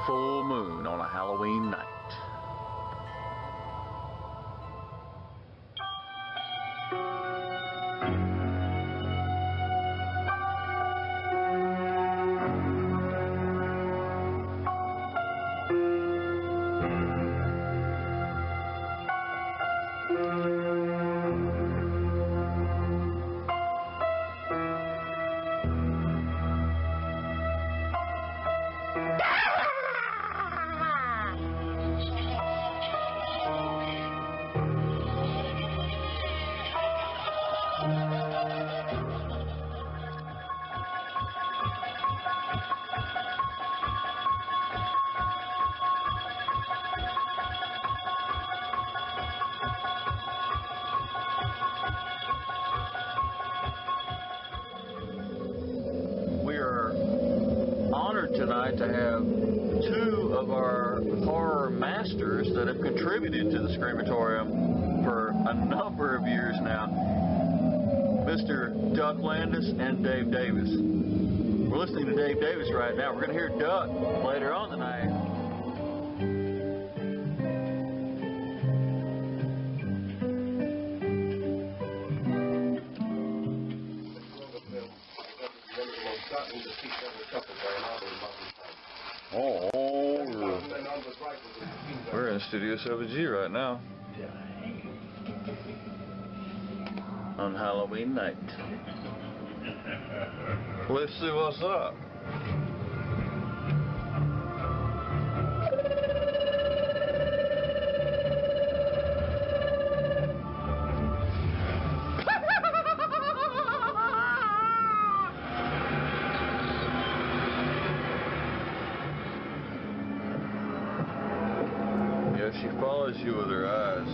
Speaker 5: Full moon on a Halloween night. Tonight to have 2 of our horror masters that have contributed to the Screamatorium for a number of years now, Mr. Duck Landis and Dave Davis. We're listening to Dave Davis right now. We're going to hear Duck later on tonight. We're in Studio 7G right now on Halloween night. Let's see what's up. She follows you with her eyes.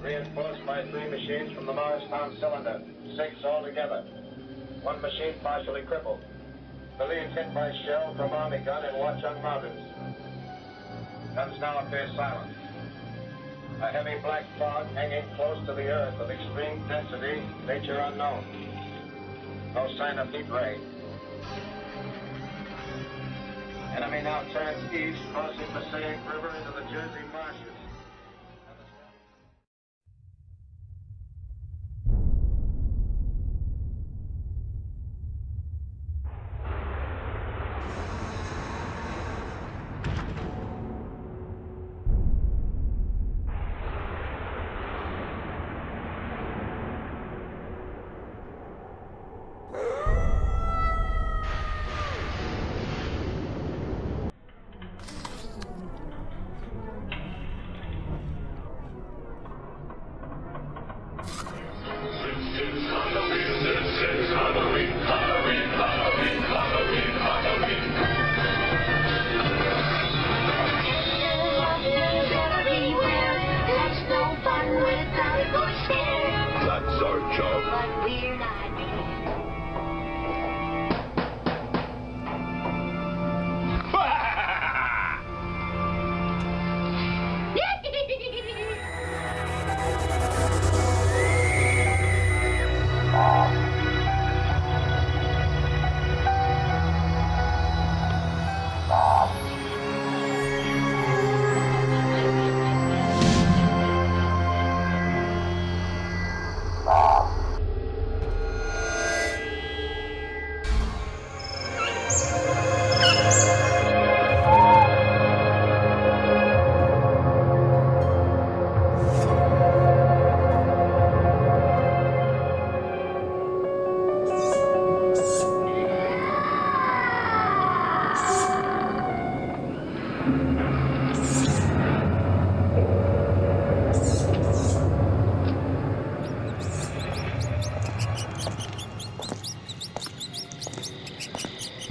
Speaker 4: reinforced by 3 machines from the Morristown cylinder. 6 altogether. 1 machine partially crippled. Believed hit by shell from Army gun in Watchung Mountains. Guns now appear silent. A heavy black fog hanging close to the earth of extreme density, nature unknown. No sign of heat ray. Enemy now turns east, crossing Passaic River into the Jersey marshes.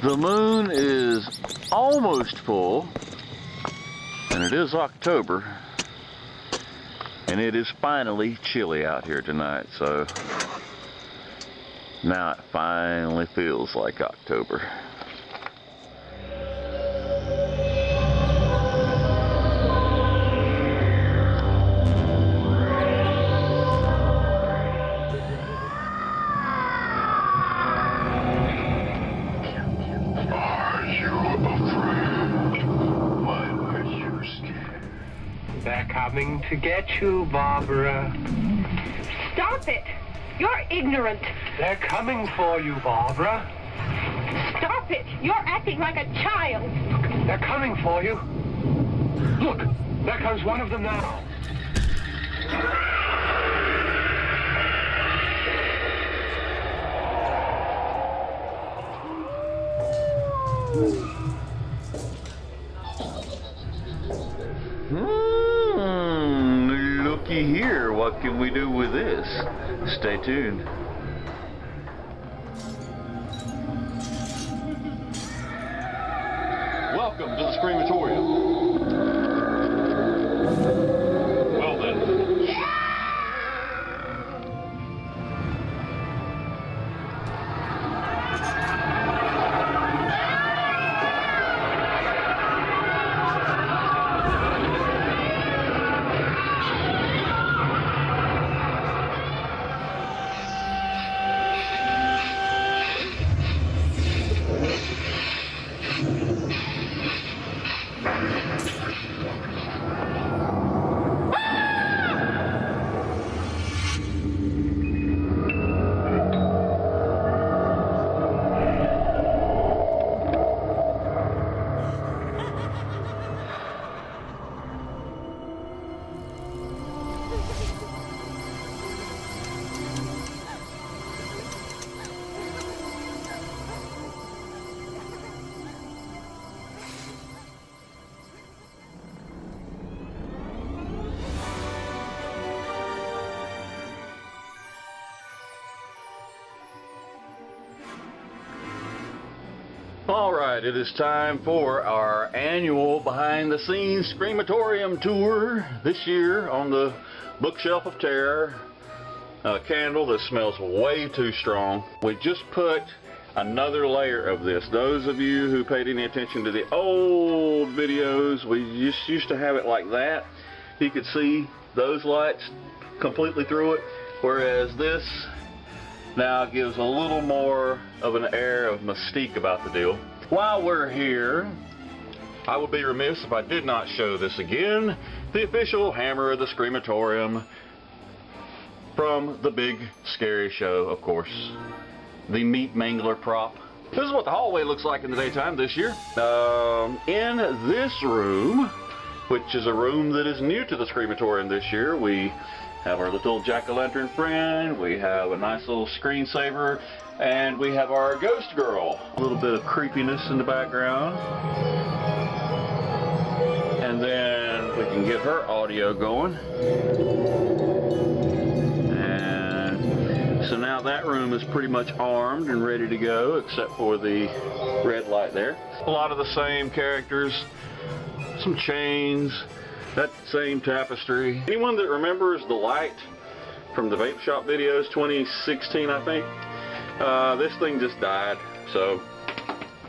Speaker 5: The moon is almost full, and it is October, and it is finally chilly out here tonight, so now it finally feels like October.
Speaker 12: Coming to get you, Barbara.
Speaker 13: Stop it! You're ignorant.
Speaker 12: They're coming for you, Barbara.
Speaker 13: Stop it! You're acting like a child.
Speaker 12: They're coming for you. Look, there comes one of them now.
Speaker 5: Looky here, what can we do with this? Stay tuned.
Speaker 14: Welcome to the Screamatorium. Well then.
Speaker 10: Alright, it is time for our annual behind-the-scenes Screamatorium tour. This year on the Bookshelf of Terror, a candle that smells way too strong. We just put another layer of this. Those of you who paid any attention to the old videos, we just used to have it like that. You could see those lights completely through it, whereas this now gives a little more of an air of mystique about the deal. While we're here, I would be remiss if I did not show this again. The official hammer of the Screamatorium from the big scary show, of course. The meat mangler prop. This is what the hallway looks like in the daytime this year. In this room, which is a room that is new to the Screamatorium this year, we have our little jack-o'-lantern friend, we have a nice little screensaver, and we have our ghost girl. A little bit of creepiness in the background. And then we can get her audio going. And so now that room is pretty much armed and ready to go, except for the red light there. A lot of the same characters, some chains, that same tapestry. Anyone that remembers the light from the Vape Shop videos 2016, I think, this thing just died. So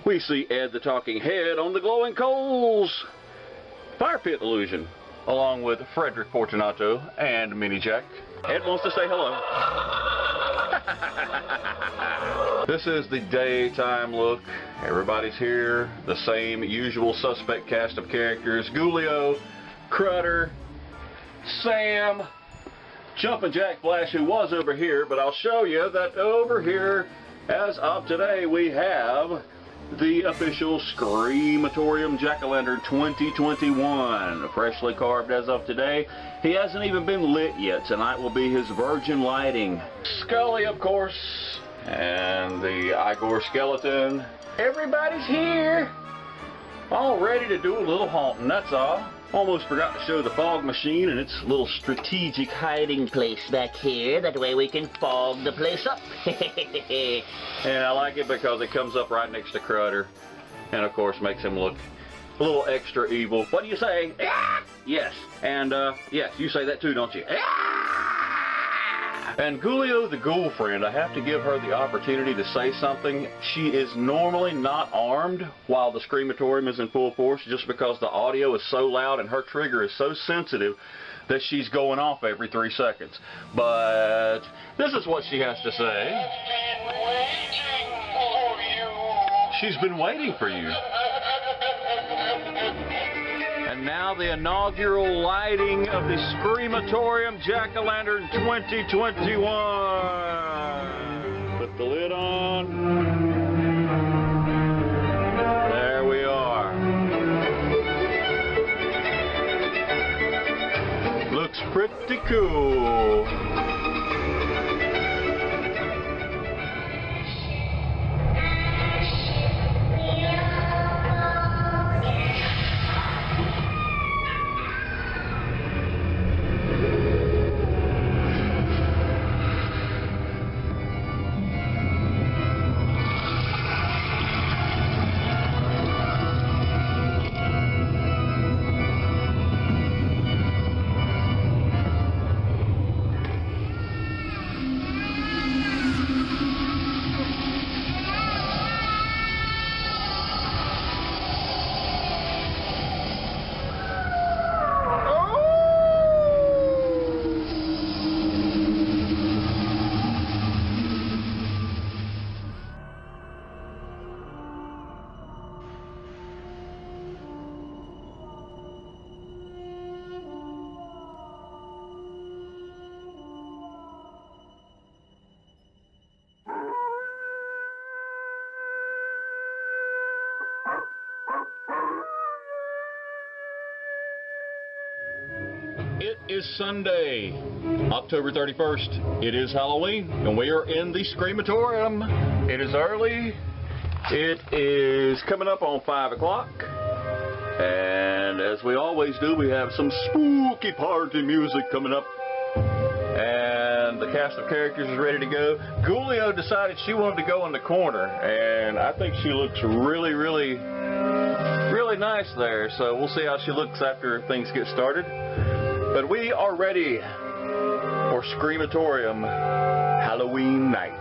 Speaker 10: we see Ed the Talking Head on the glowing coals fire pit illusion, along with Frederick Fortunato and Mini Jack. Ed wants to say hello. This is the daytime look. Everybody's here. The same usual suspect cast of characters. Ghouliо, Crutter, Sam, Jumpin' Jack Flash, who was over here, but I'll show you that over here, as of today, we have the official Screamatorium Jack-o'-lantern 2021, freshly carved as of today. He hasn't even been lit yet. Tonight will be his virgin lighting. Scully, of course, and the Igor skeleton. Everybody's here, all ready to do a little haunting, that's all. Almost forgot to show the fog machine and its little strategic hiding place back here. That way we can fog the place up. And I like it because it comes up right next to Crutter. And of course makes him look a little extra evil. What do you say? Ah! Yes. And yes, you say that too, don't you? Ah! And Ghouliо the ghoul friend, I have to give her the opportunity to say something. She is normally not armed while the Screamatorium is in full force, just because the audio is so loud and her trigger is so sensitive that she's going off every 3 seconds. But this is what she has to say. She's been waiting for you. And now the inaugural lighting of the Screamatorium Jack-o'-lantern 2021. Put the lid on. There we are. Looks pretty cool. It is Sunday, October 31st. It is Halloween, and we are in the Screamatorium. It is early. It is coming up on 5 o'clock. And as we always do, we have some spooky party music coming up. And the cast of characters is ready to go. Julio decided she wanted to go in the corner, and I think she looks really, really, really nice there. So we'll see how she looks after things get started. But we are ready for Screamatorium Halloween night.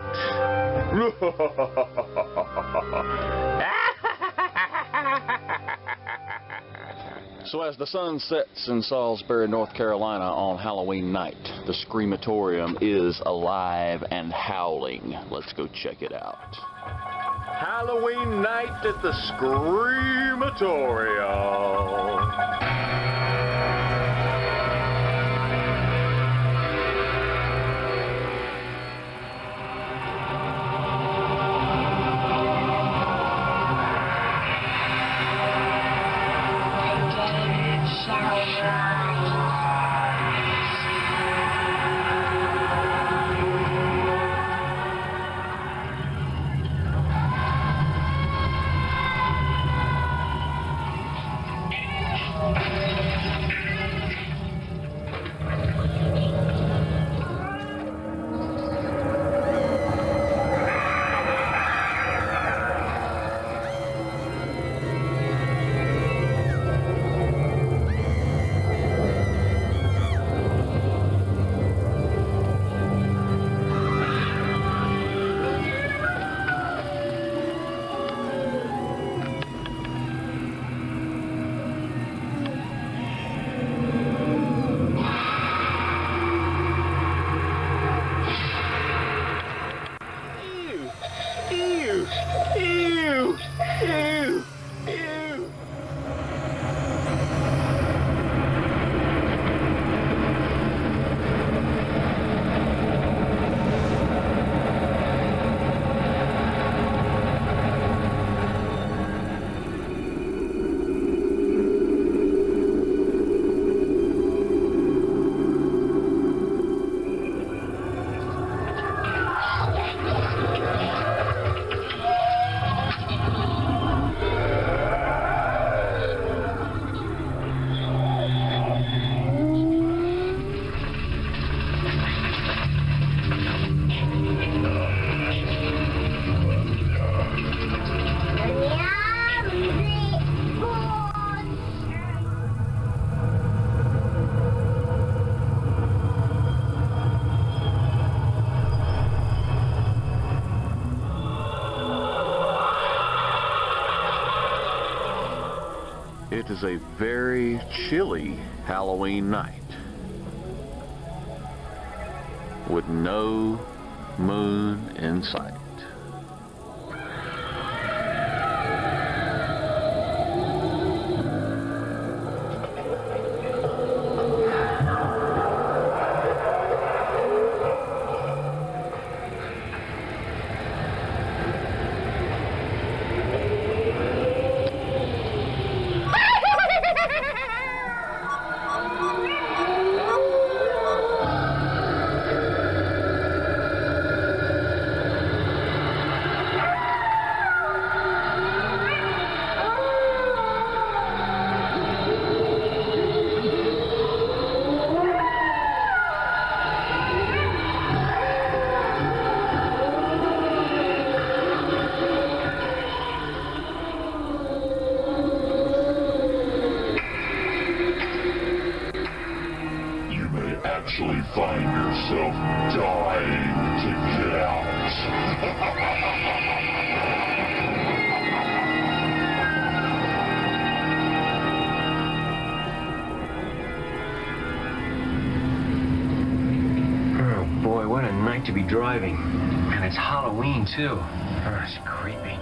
Speaker 5: So as the sun sets in Salisbury, North Carolina on Halloween night, the Screamatorium is alive and howling. Let's go check it out.
Speaker 10: Halloween night at the Screamatorium.
Speaker 5: It is a very chilly Halloween night with no moon in sight.
Speaker 1: Actually find yourself dying to get out.
Speaker 7: Oh boy, what a night to be driving. And it's Halloween too. Oh, it's creepy.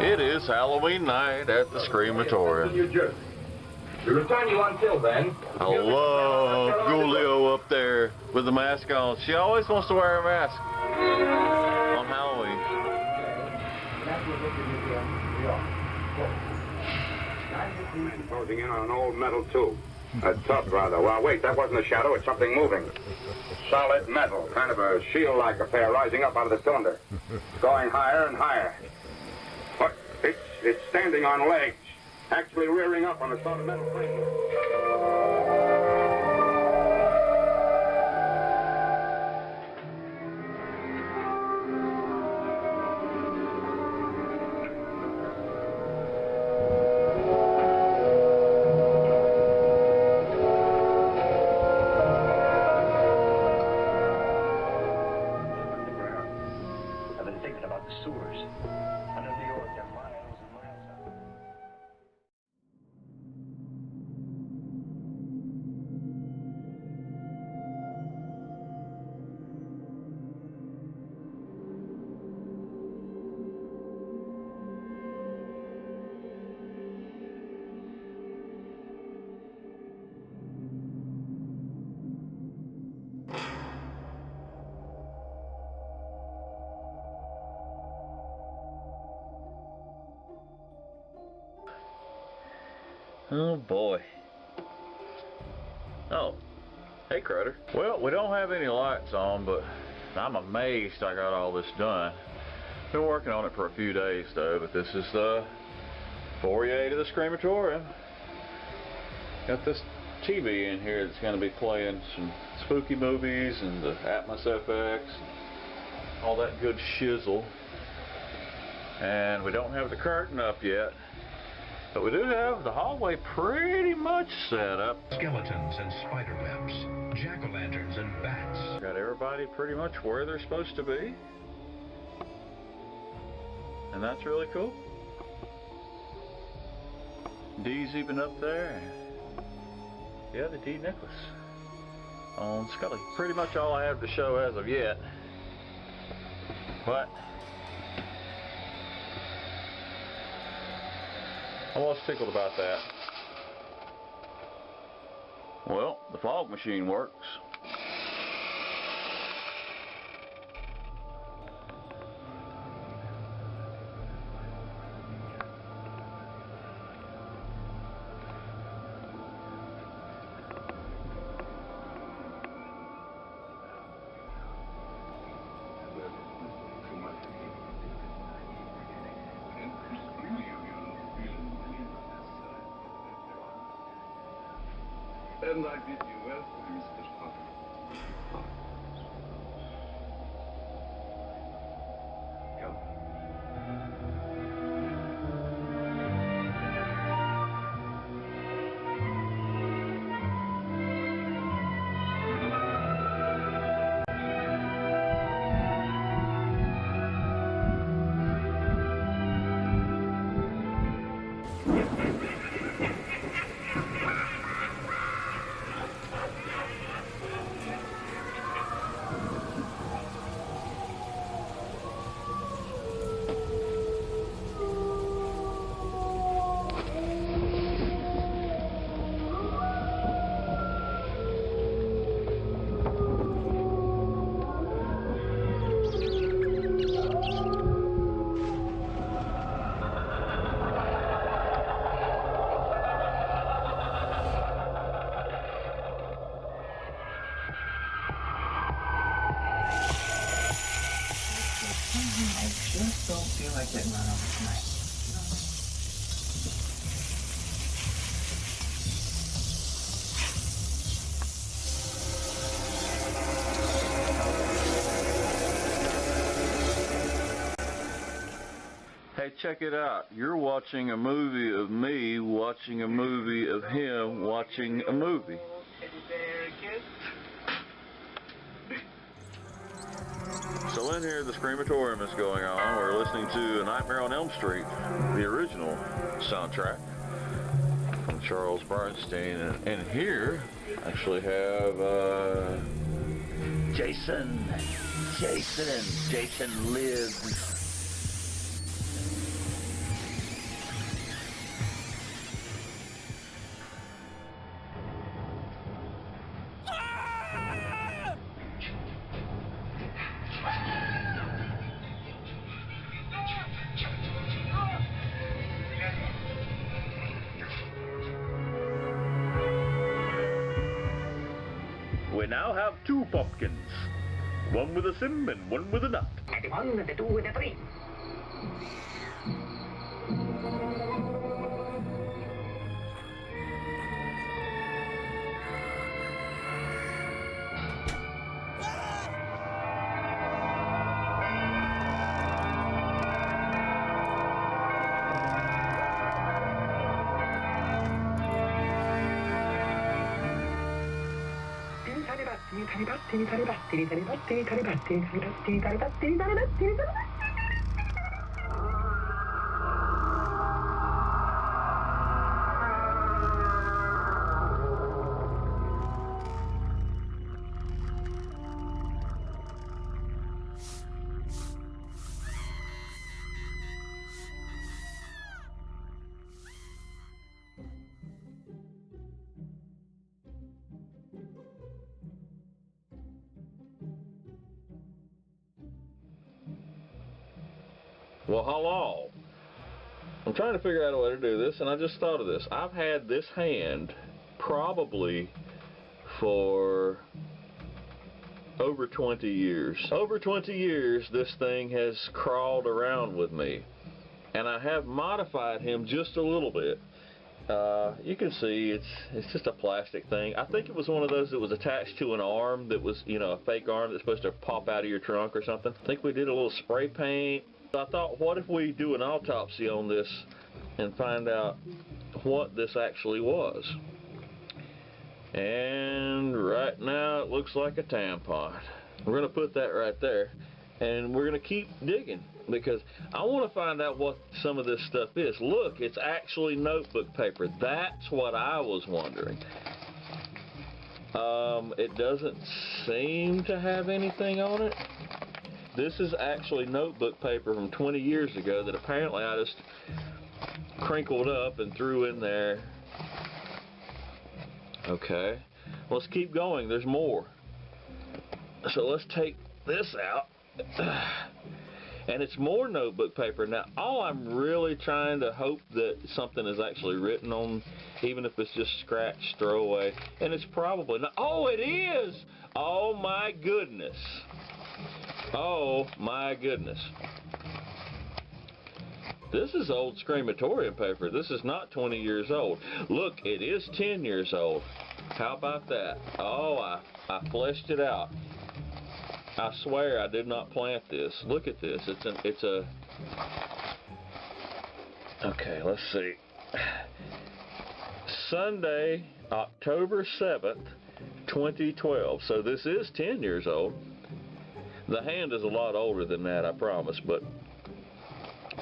Speaker 5: It is Halloween night at the Screamatorium.
Speaker 4: We return you until then.
Speaker 5: I love Julio up there with the mask on. She always wants to wear a mask on Halloween.
Speaker 15: Closing in on an old metal tube. Tough, rather. Well, wait, that wasn't a shadow. It's something moving. Solid metal, kind of a shield-like affair rising up out of the cylinder. Going higher and higher. What? It's standing on legs. Actually rearing up on a solid metal frame.
Speaker 5: Oh boy. Oh, hey Critter. Well, we don't have any lights on, but I'm amazed I got all this done. Been working on it for a few days though, but this is the foyer to the Screamatorium. Got this TV in here that's going to be playing some spooky movies and the Atmos FX, all that good shizzle. And we don't have the curtain up yet. But we do have the hallway pretty much set up.
Speaker 16: Skeletons and spider webs, jack-o'-lanterns and bats.
Speaker 5: Got everybody pretty much where they're supposed to be. And that's really cool. Dee's even up there. Yeah, the D necklace on Scully. Pretty much all I have to show as of yet. But I'm almost tickled about that. Well, the fog machine works.
Speaker 17: And I bid you welcome, Mr. Potter.
Speaker 18: just don't feel like getting run over tonight.
Speaker 5: Hey, check it out. You're watching a movie of me watching a movie of him watching a movie. So in here, the Screamatorium is going on. We're listening to A Nightmare on Elm Street, the original soundtrack from Charles Bernstein. And here, actually have Jason lives.
Speaker 19: now have 2 pumpkins. One with a sim and one with a nut.
Speaker 20: And the 1, and the 2, and the 3.
Speaker 5: Well, hello. I'm trying to figure out a way to do this, and I just thought of this. I've had this hand probably for over 20 years. Over 20 years, this thing has crawled around with me, and I have modified him just a little bit. You can see it's just a plastic thing. I think it was one of those that was attached to an arm that was, you know, a fake arm that's supposed to pop out of your trunk or something. I think we did a little spray paint. I thought, what if we do an autopsy on this and find out what this actually was? And right now it looks like a tampon. We're going to put that right there, and we're going to keep digging because I want to find out what some of this stuff is. Look, it's actually notebook paper. That's what I was wondering. It doesn't seem to have anything on it. This is actually notebook paper from 20 years ago that apparently I just crinkled up and threw in there. Okay, let's keep going. There's more. So let's take this out. And it's more notebook paper. Now, all I'm really trying to hope that something is actually written on, even if it's just scratch, throwaway. And it's probably not. Oh, it is! Oh, my goodness. Oh my goodness. This is old Screamatorium paper. This is not 20 years old. Look, it is 10 years old. How about that? Oh, I fleshed it out. I swear I did not plant this. Look at this. It's a okay, let's see. Sunday, October 7th, 2012. So this is 10 years old. The hand is a lot older than that, I promise, but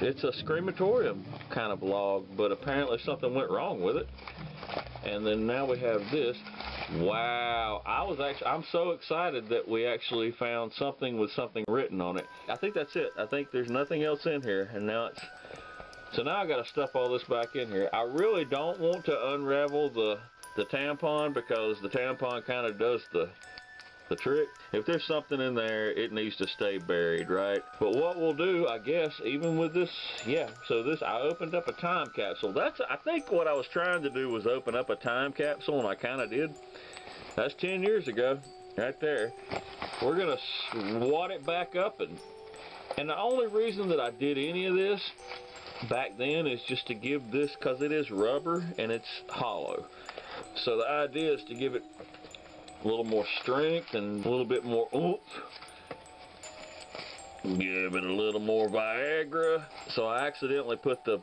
Speaker 5: it's a Screamatorium kind of log, but apparently something went wrong with it. And then now we have this. Wow, I'm so excited that we actually found something with something written on it. I think that's it. I think there's nothing else in here, and now so now I got to stuff all this back in here. I really don't want to unravel the tampon because the tampon kind of does the trick. If there's something in there, it needs to stay buried, right? But what we'll do, I guess, even with this, yeah, so this, I opened up a time capsule. I think what I was trying to do was open up a time capsule, and I kind of did. That's 10 years ago, right there. We're gonna swat it back up, and the only reason that I did any of this back then is just to give this, because it is rubber and it's hollow. So the idea is to give it a little more strength and a little bit more oomph. Give it a little more Viagra. So I accidentally put the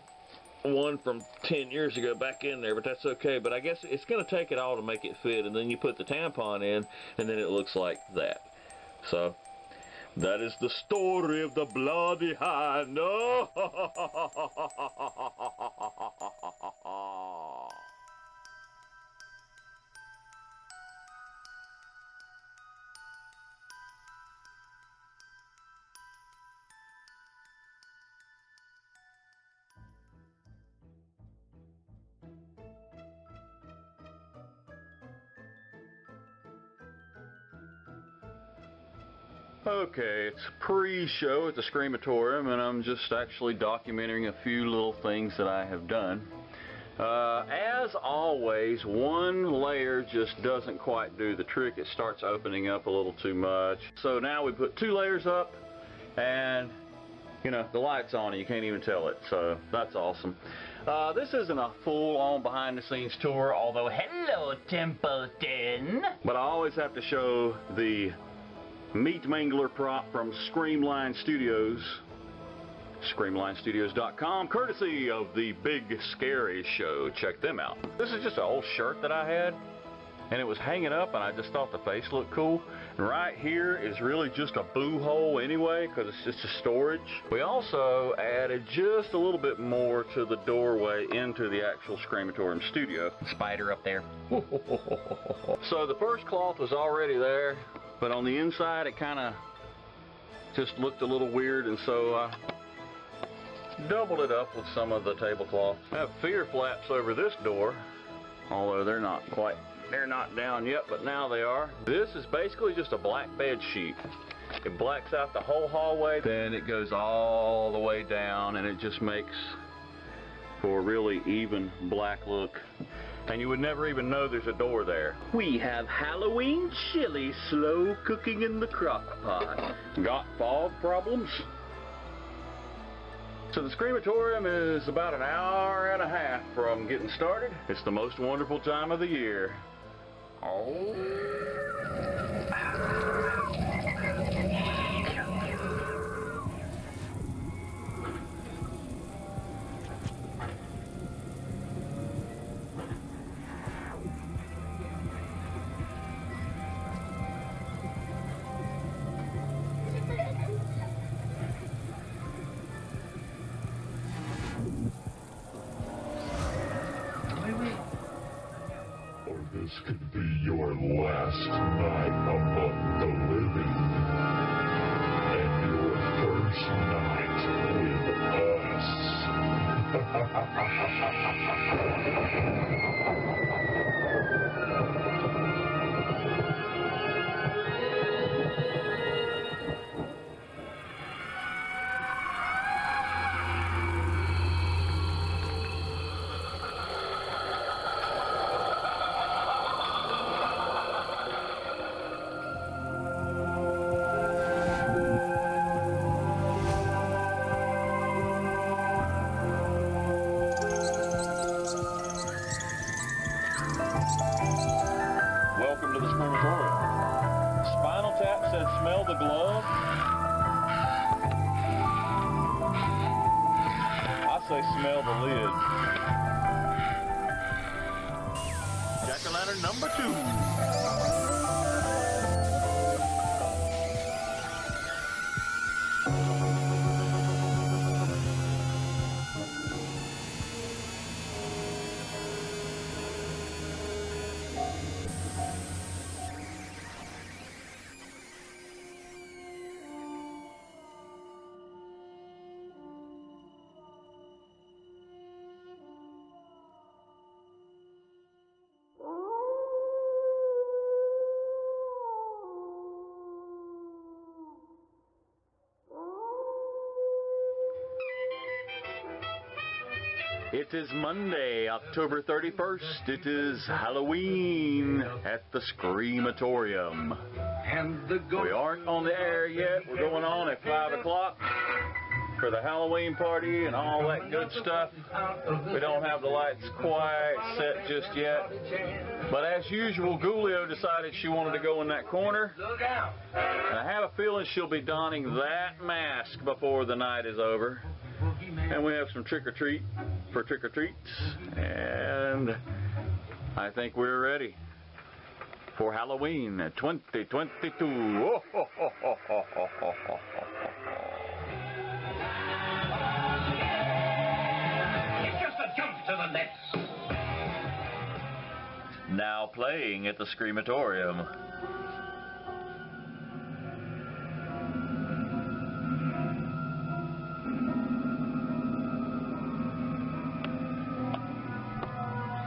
Speaker 5: one from 10 years ago back in there, but that's okay. But I guess it's going to take it all to make it fit, and then you put the tampon in, and then it looks like that. So that is the story of the bloody hand. No.
Speaker 10: Okay, it's pre-show at the Screamatorium, and I'm just actually documenting a few little things that I have done. As always, one layer just doesn't quite do the trick. It starts opening up a little too much. So now we put 2 layers up, and you know, the light's on and you can't even tell it. So that's awesome. This isn't a full-on behind-the-scenes tour, although hello Templeton. But I always have to show the Meat Mangler prop from Screamline Studios. ScreamlineStudios.com, courtesy of the Big Scary Show. Check them out. This is just an old shirt that I had, and it was hanging up, and I just thought the face looked cool. And right here is really just a boo hole anyway, because it's just a storage. We also added just a little bit more to the doorway into the actual Screamatorium studio. Spider up there. So the first cloth was already there, but on the inside it kind of just looked a little weird, and so I doubled it up with some of the tablecloth. I have fear flaps over this door, although they're not down yet, but now they are. This is basically just a black bed sheet. It blacks out the whole hallway, then it goes all the way down, and it just makes for a really even black look. And you would never even know there's a door there. We have Halloween chili slow cooking in the crock pot. Got fog problems? So the Screamatorium is about an hour and a half from getting started. It's the most wonderful time of the year. Oh.
Speaker 1: This could be your last night among the living, and your first night
Speaker 10: Welcome to the Screamatorium. Spinal Tap said smell the glove. I say smell the lid. Jack-o'-lantern number 2. It is Monday, October 31st. It is Halloween at the Screamatorium. We aren't on the air yet. We're going on at 5 o'clock for the Halloween party and all that good stuff. We don't have the lights quite set just yet. But as usual, Gulio decided she wanted to go in that corner. And I have a feeling she'll be donning that mask before the night is over. And we have some trick-or-treat for trick-or-treats. And I think we're ready for Halloween 2022. Oh, ho, ho, ho, ho, ho, ho, ho.
Speaker 12: It's just a jump to the next.
Speaker 10: Now playing at the Screamatorium.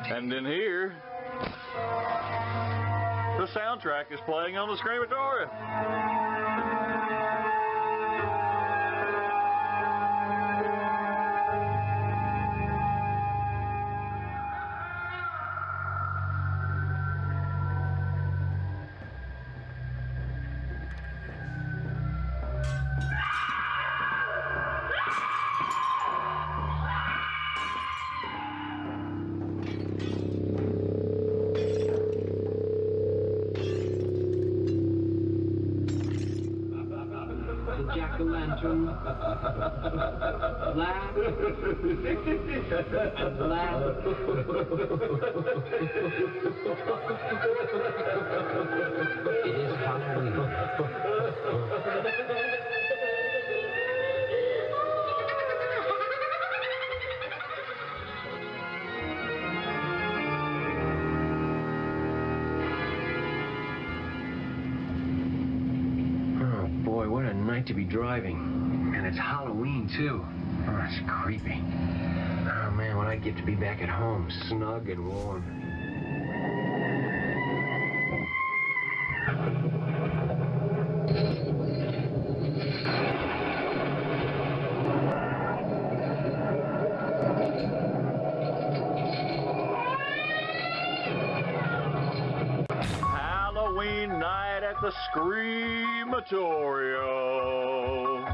Speaker 10: And in here, the soundtrack is playing on the Screamatorium.
Speaker 7: Laugh. And laugh. It is Halloween. Oh boy, what a night to be driving. And it's Halloween too. Oh, it's creepy. Oh man, when I get to be back at home, snug and warm.
Speaker 19: Halloween night at the Screamatorium.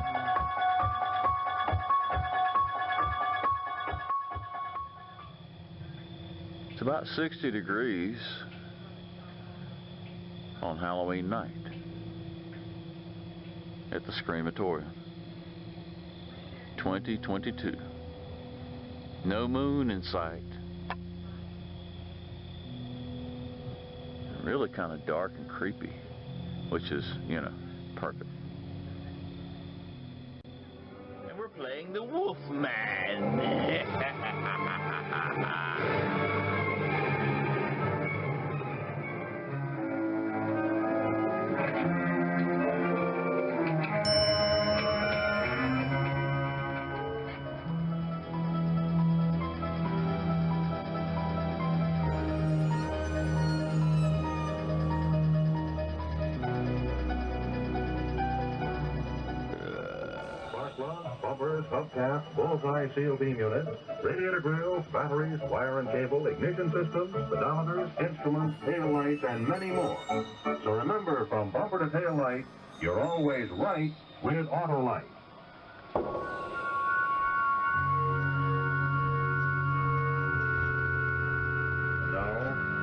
Speaker 19: It's about 60 degrees on Halloween night at the Screamatorium. 2022. No moon in sight. Really kind of dark and creepy, which is, you know, perfect. And we're playing the Wolfman.
Speaker 21: Bumpers, hubcaps, bullseye seal beam units, radiator grills, batteries, wire and cable, ignition systems, speedometers, instruments, tail lights, and many more. So remember, from bumper to tail light, you're always right with Autolite. Now,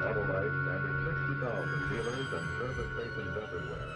Speaker 21: Autolite, standing 60,000 dealers and service stations everywhere.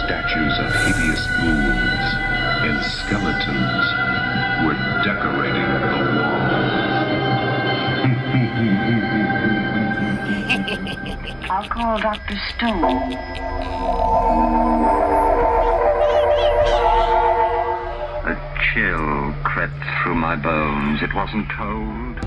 Speaker 16: Statues of hideous ghouls and skeletons were decorating the wall.
Speaker 20: I'll call Dr. Stone. A chill crept through my bones. It wasn't cold.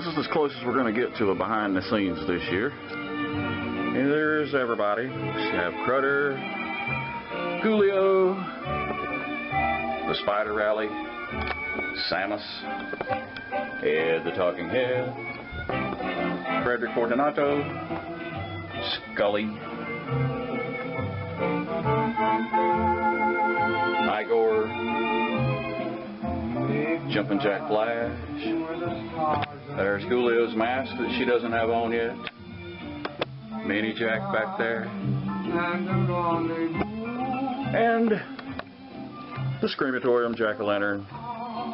Speaker 5: this is as close as we're going to get to a behind the scenes this year. And there's everybody. We have Crutter, Coolio, the Spider Rally, Samus, Ed the Talking Head, Frederick Fortunato, Scully, Igor, Jumpin' Jack Flash. There's Coolio's mask that she doesn't have on yet. Mini Jack back there. And the Screamatorium Jack-o'-lantern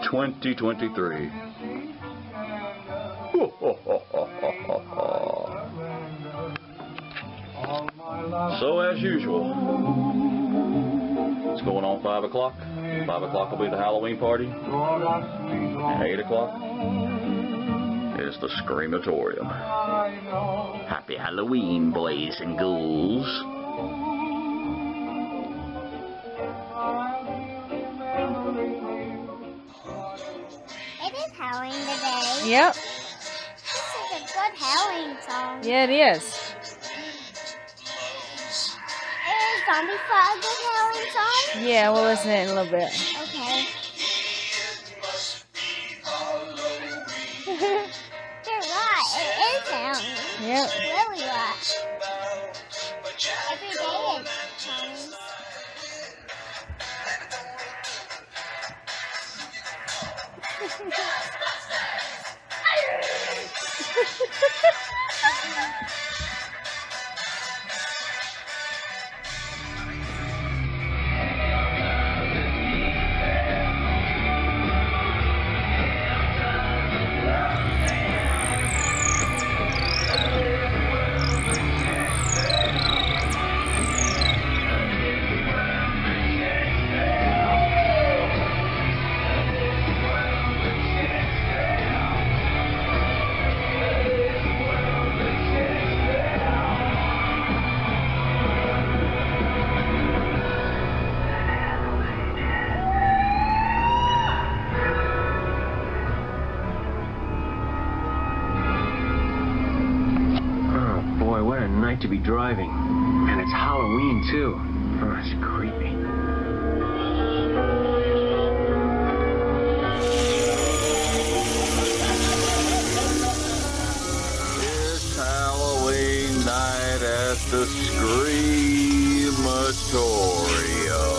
Speaker 5: 2023. So as usual, it's going on 5 o'clock. 5 o'clock will be the Halloween party. And 8 o'clock is the Screamatorium. Happy Halloween, boys and ghouls.
Speaker 2: It is Halloween today.
Speaker 22: Yep.
Speaker 2: This is a good Halloween song.
Speaker 22: Yeah, it is.
Speaker 2: Is Zombie Fog a good Halloween song?
Speaker 22: Yeah, we'll listen to it in a little bit.
Speaker 2: Okay. You're right. It is Halloween.
Speaker 22: Yep.
Speaker 2: Really right. Every day it's Halloween.
Speaker 7: To be driving, and it's Halloween too. Oh, it's creepy.
Speaker 5: It's Halloween night at the Screamatorium.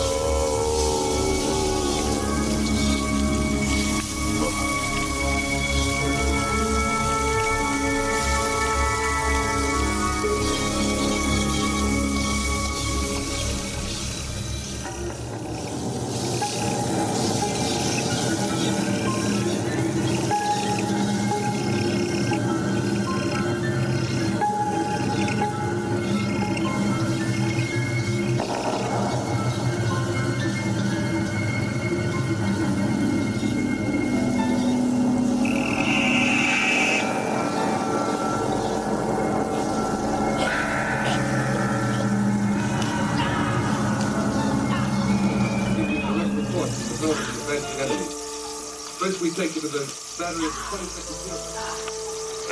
Speaker 23: First, we take you to the battery of the 22nd floor.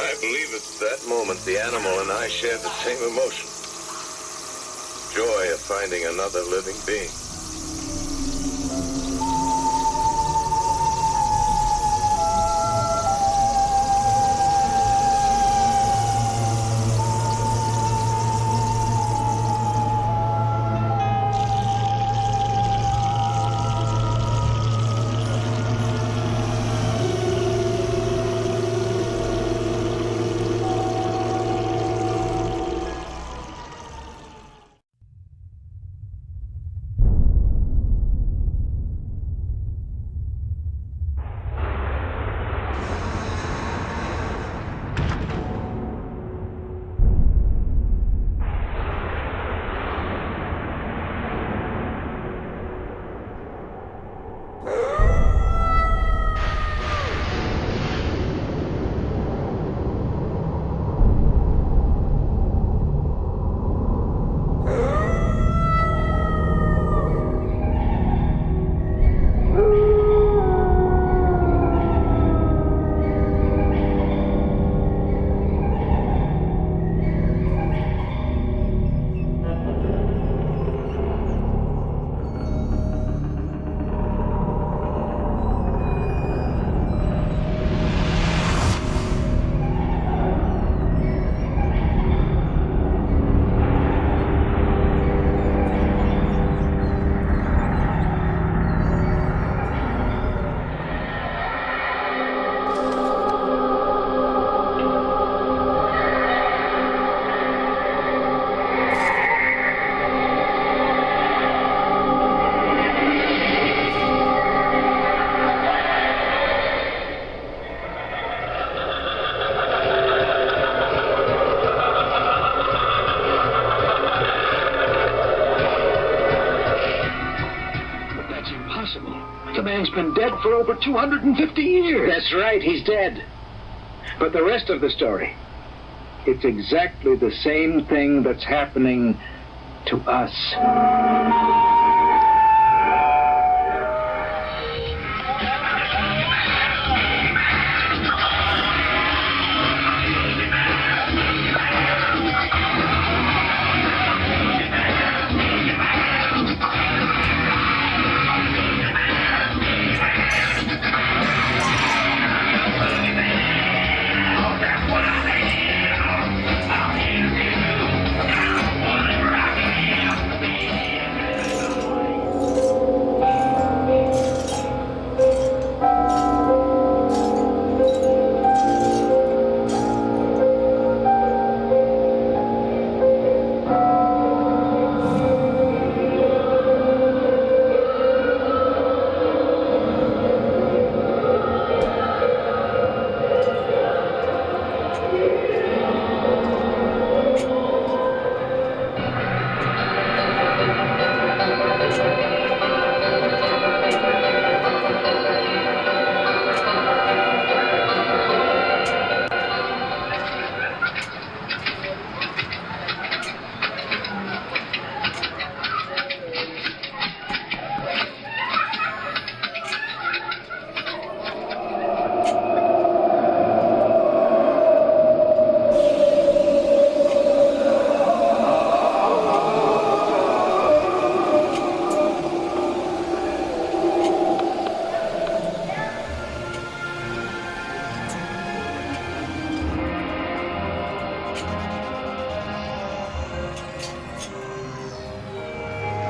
Speaker 24: I believe at that moment the animal and I shared the same emotion. Joy of finding another living being.
Speaker 3: been dead for over 250 years.
Speaker 6: That's right, he's dead. But the rest of the story, it's exactly the same thing that's happening to us.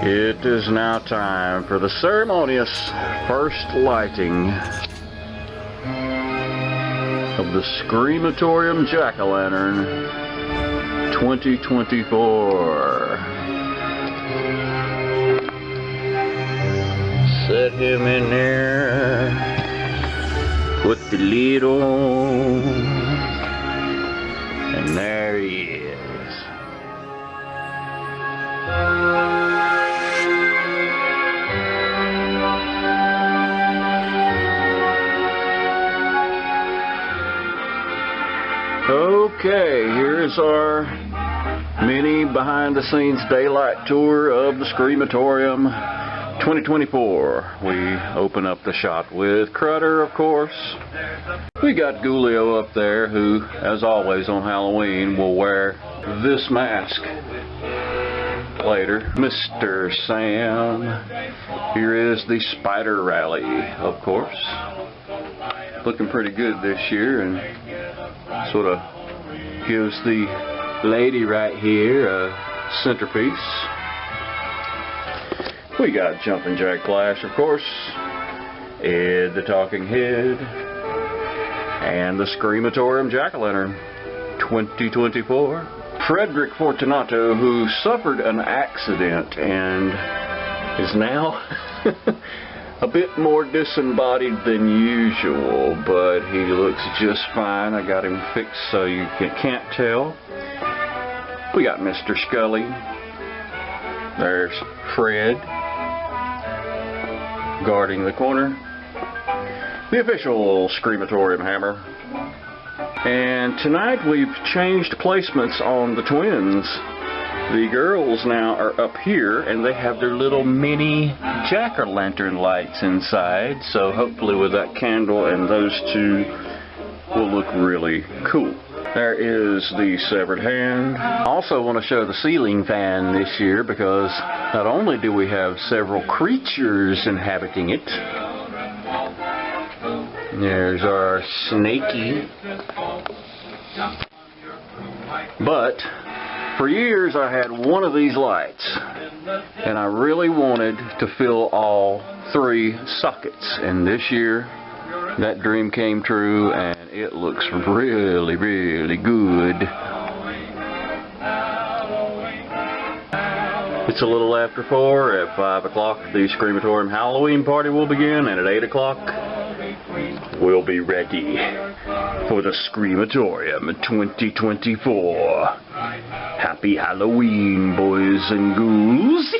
Speaker 10: It is now time for the ceremonious first lighting of the Screamatorium Jack-O-Lantern 2024. Set him in there. Put the lid on. And there he is. Okay, here's our mini behind-the-scenes daylight tour of the Screamatorium 2024. We open up the shot with Crutter, of course. We got Ghouliо up there, who, as always on Halloween, will wear this mask later. Mr. Sam. Here is the Spider Rally, of course. Looking pretty good this year, and sort of gives the lady right here a centerpiece. We got Jumpin' Jack Flash, of course, Ed the Talking Head, and the Screamatorium Jack-O-Lantern 2024. Frederick Fortunato, who suffered an accident and is now a bit more disembodied than usual, but he looks just fine. I got him fixed so you can't tell. We got Mr. Scully. There's Fred guarding the corner. The official Screamatorium hammer. And tonight we've changed placements on the twins. The girls now are up here, and they have their little mini jack-o'-lantern lights inside, so hopefully with that candle and those two will look really cool. There is the severed hand. I also want to show the ceiling fan this year, because not only do we have several creatures inhabiting it. There's our Snakey. But for years I had one of these lights, and I really wanted to fill all 3 sockets, and this year that dream came true, and it looks really, really good. It's a little after 4. At 5 o'clock the Screamatorium Halloween party will begin, and at 8 o'clock we'll be ready for the Screamatorium 2024. Happy Halloween, boys and ghouls.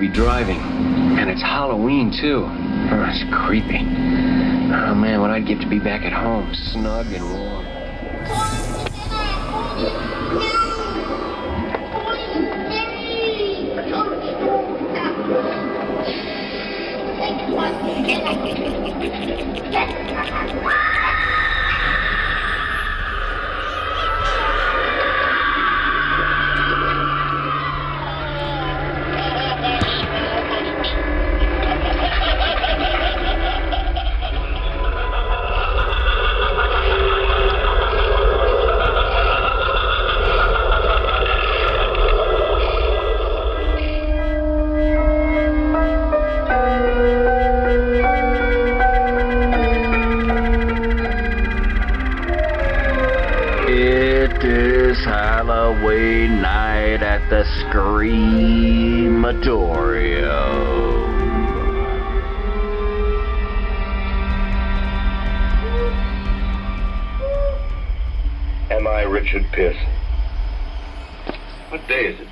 Speaker 7: be driving. And it's Halloween, too. Oh, it's creepy. Oh, man, what I'd give to be back at home, snug and warm.
Speaker 5: Halloween night at the Screamatorium.
Speaker 24: Am I Richard Pearson? What day is it?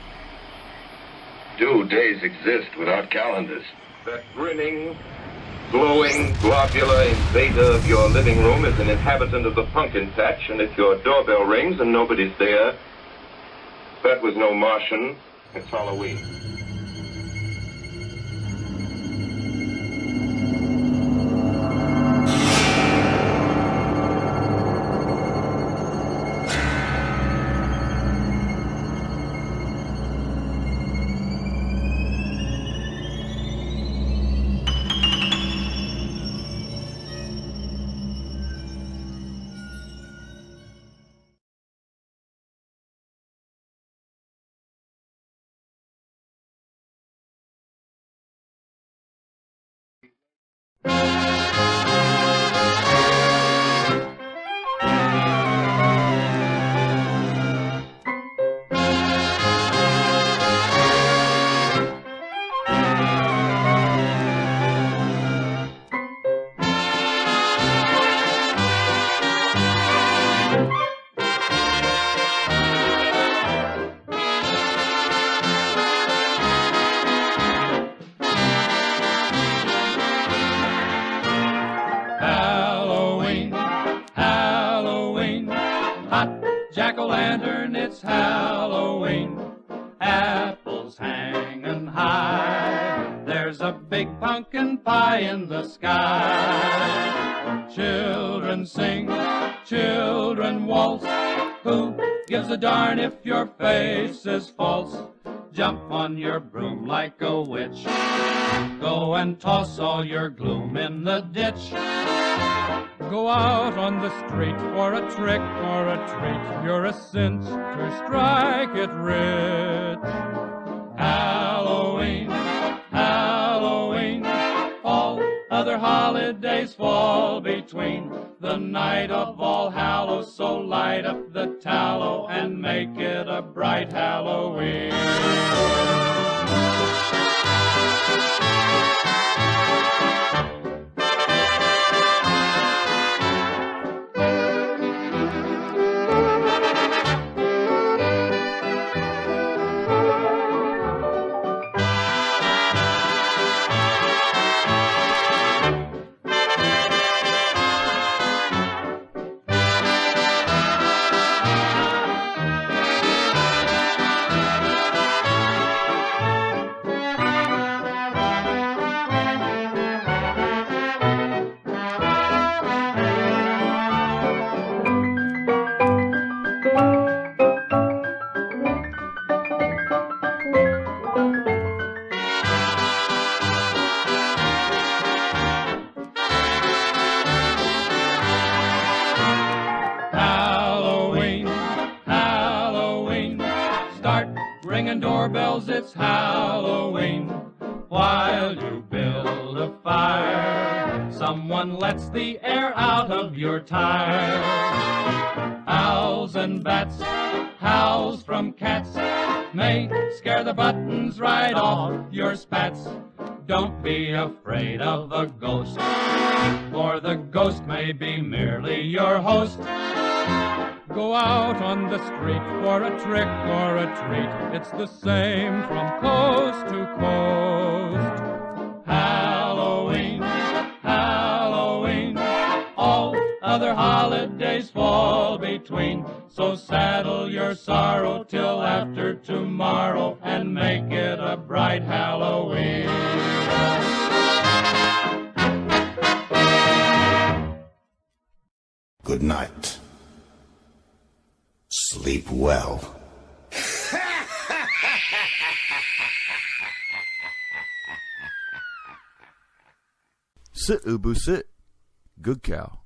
Speaker 24: Do days exist without calendars?
Speaker 15: That grinning, glowing, globular invader of your living room is an inhabitant of the pumpkin patch, and if your doorbell rings and nobody's there, that was no Martian. It's Halloween.
Speaker 8: Jack-o'-lantern, it's Halloween. Apples hanging high. There's a big pumpkin pie in the sky. Children sing, children waltz. Who gives a darn if your face is false? Jump on your broom like a witch. Go and toss all your gloom in the ditch. Go out on the street for a trick or a treat. You're a cinch to strike it rich. Halloween, Halloween. All other holidays fall between. The night of All Hallows, so light up the tallow and make it a bright Halloween. Ringing doorbells, it's Halloween. While you build a fire, someone lets the air out of your tire. Owls and bats, howls from cats, may scare the buttons right off your spats. Don't be afraid of a ghost, for the ghost may be merely your host. Go out on the street for a trick or a treat. It's the same from coast to coast. Halloween, Halloween, all other holidays fall between. So saddle your sorrow till after tomorrow and make it a bright Halloween.
Speaker 9: Good night. Sleep well.
Speaker 11: Sit, Ubu, sit. Good cow.